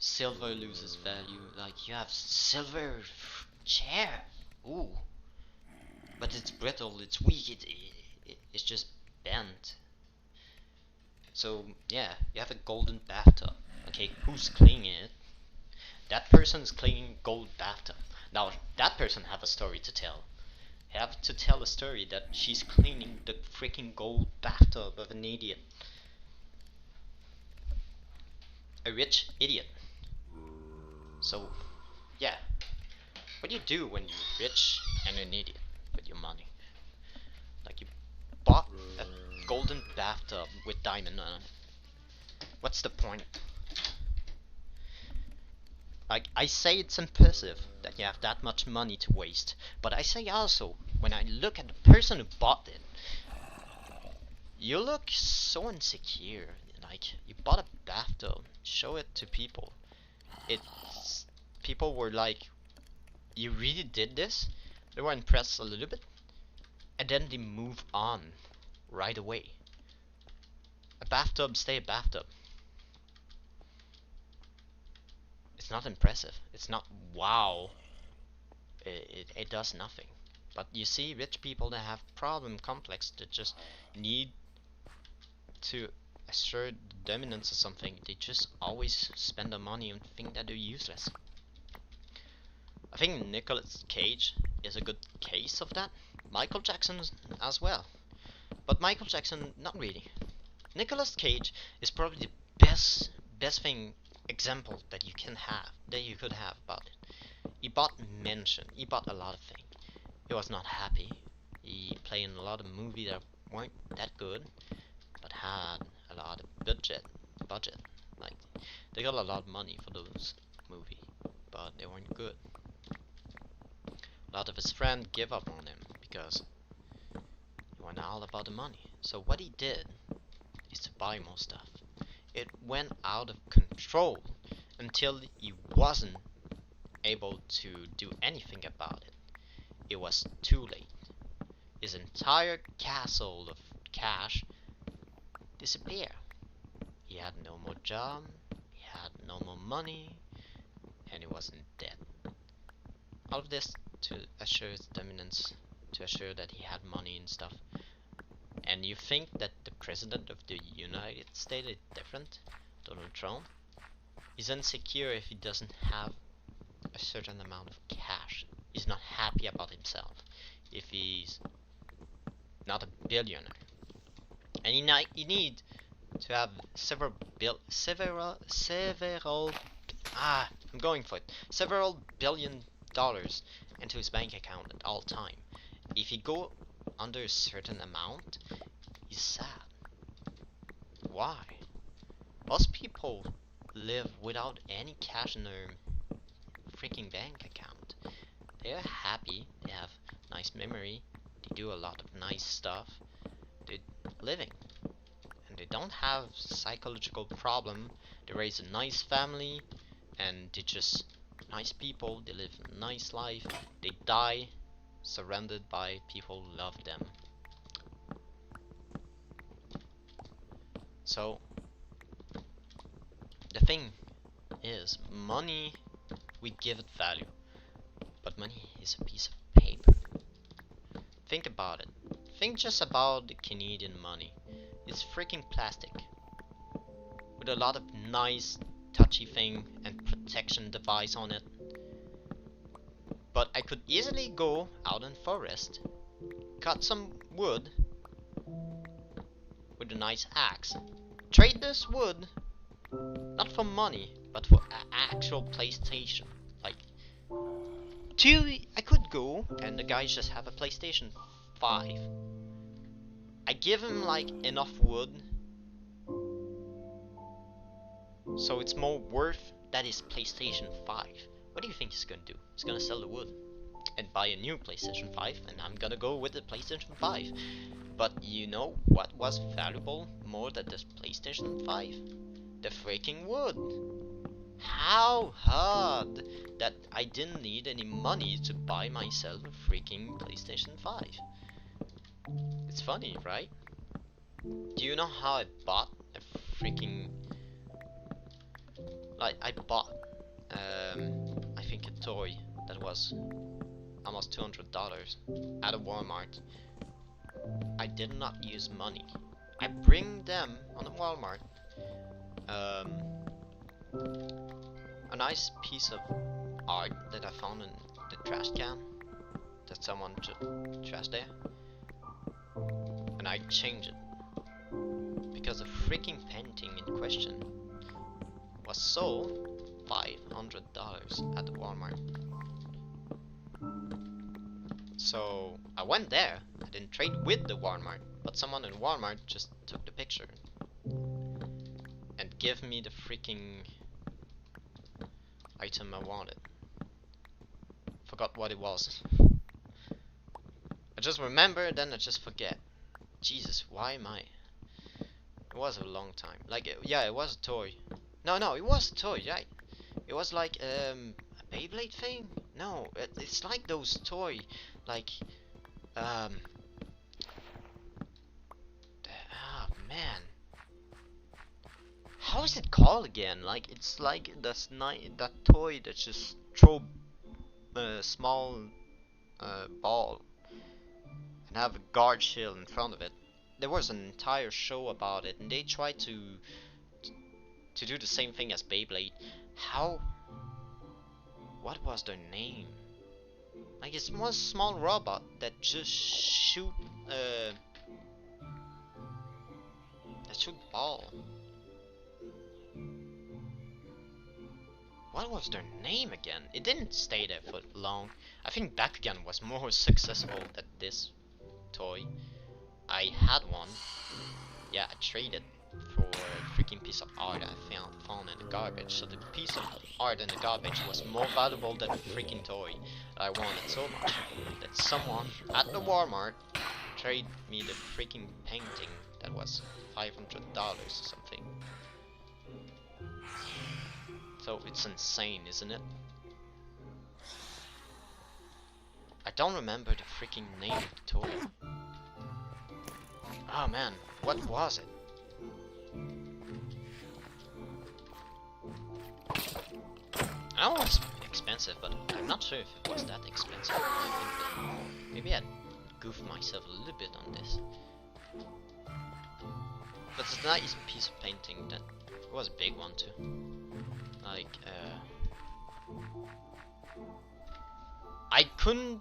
Silver loses value. Like, you have silver chair. Ooh. But it's brittle, it's weak, it's just bent. So, yeah, you have a golden bathtub. Okay, who's cleaning it? That person's cleaning gold bathtub. Now, that person have a story to tell. Have to tell a story that she's cleaning the freaking gold bathtub of an idiot. A rich idiot. So, yeah. What do you do when you're rich and an idiot with your money? Like, you bought a golden bathtub with diamond on it. What's the point? Like, I say it's impressive that you have that much money to waste, but I say also, when I look at the person who bought it, you look so insecure. Like, you bought a bathtub, show it to people. People were like, you really did this? They were impressed a little bit, and then they move on right away. A bathtub, stay a bathtub. It's not impressive. It's not wow. It does nothing. But you see, rich people that have problem complex that just need to assert dominance or something. They just always spend their money on things that are useless. I think Nicolas Cage is a good case of that. Michael Jackson as well. But Michael Jackson, not really. Nicolas Cage is probably the best thing example that you could have about it. He bought mansion. He bought a lot of things. He was not happy. He played in a lot of movies that weren't that good, but had a lot of budget. Like, they got a lot of money for those movies, but they weren't good. A lot of his friends gave up on him because he went all about the money. So what he did is to buy more stuff. It went out of control until he wasn't able to do anything about it. It was too late. His entire castle of cash disappeared. He had no more job, he had no more money, and he was in debt. All of this to assure his dominance, to assure that he had money and stuff. And you think that the president of the United States is different? Donald Trump? He's insecure if he doesn't have a certain amount of cash. He's not happy about himself if he's not a billionaire. And he need to have several billion dollars into his bank account at all time. If he go under a certain amount, he's sad. Why? Most people live without any cash in their freaking bank account. They're happy, they have nice memory, they do a lot of nice stuff, they're living. And they don't have psychological problem, they raise a nice family, and they're just nice people, they live a nice life, they die surrounded by people who love them. So, the thing is, money, we give it value, but money is a piece of paper. Think about it. Think just about the Canadian money. It's freaking plastic, with a lot of nice touchy thing and protection device on it. But I could easily go out in forest, cut some wood with a nice axe, trade this wood not for money, but for an actual PlayStation. Like, I could go and the guys just have a PlayStation 5. I give him like enough wood, so it's more worth that his PlayStation 5. What do you think he's gonna do? He's gonna sell the wood and buy a new PlayStation 5, and I'm gonna go with the PlayStation 5. But you know what was valuable more than this PlayStation 5? The freaking wood. How hard that I didn't need any money to buy myself a freaking PlayStation 5. It's funny, right? Do you know how I bought a freaking... Like, I bought, I think a toy that was almost $200 at a Walmart. I did not use money. I bring them on a Walmart a nice piece of art that I found in the trash can that someone trashed there, and I change it because the freaking painting in question was sold $500 at the Walmart. So I went there. I didn't trade with the Walmart, but someone in Walmart just took the picture and gave me the freaking item I wanted. Forgot what it was. I just remember, then I just forget. Jesus, why am I? It was a long time. Like, yeah, it was a toy. No, it was a toy, right? It was like a Beyblade thing? No, it's like those toy, like oh man, how is it called again? Like, it's like that toy that just throw a small ball and have a guard shield in front of it. There was an entire show about it, and they tried to do the same thing as Beyblade. How? What was their name? Like, it's one small robot that just shoot ball. What was their name again? It didn't stay there for long. I think Bakugan was more successful than this toy. I had one. Yeah, I traded for a freaking piece of art I found in the garbage. So the piece of art in the garbage was more valuable than the freaking toy that I wanted so much that someone at the Walmart traded me the freaking painting that was $500 or something. So it's insane, isn't it? I don't remember the freaking name of the toy. Oh man, what was it? I know it was expensive, but I'm not sure if it was that expensive. I think that maybe I'd goof myself a little bit on this. But it's a nice piece of painting that it was a big one too. Like, I couldn't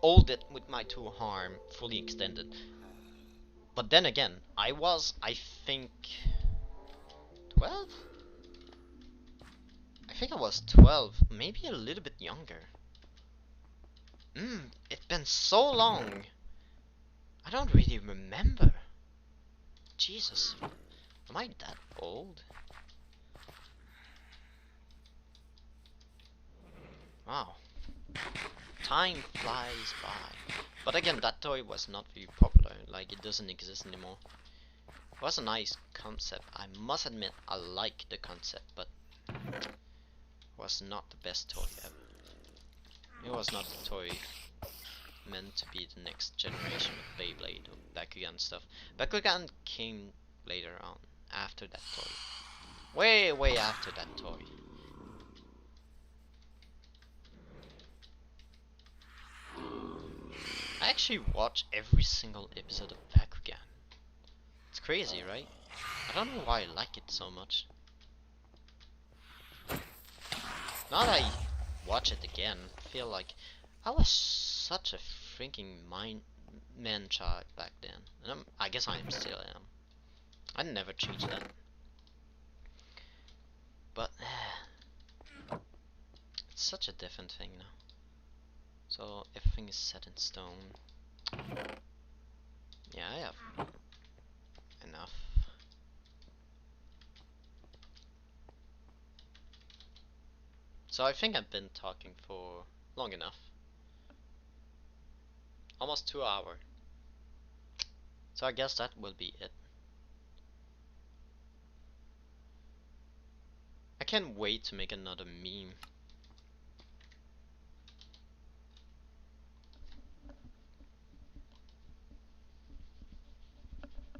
hold it with my two arm fully extended. But then again, I think, 12? I think I was 12, maybe a little bit younger. It's been so long. I don't really remember. Jesus. Am I that old? Wow. Time flies by. But again, that toy was not very popular. Like, it doesn't exist anymore. It was a nice concept. I must admit, I like the concept, but it was not the best toy ever. It was not the toy meant to be the next generation of Beyblade or Bakugan stuff. Bakugan came later on, after that toy. Way after that toy. I actually watch every single episode of Bakugan. It's crazy, right? I don't know why I like it so much. Now that I watch it again, I feel like I was such a freaking man-child back then. And I guess I still am. I'd never change that. But it's such a different thing now. So everything is set in stone. Yeah, I have enough. So I think I've been talking for long enough. Almost 2 hours. So I guess that will be it. I can't wait to make another meme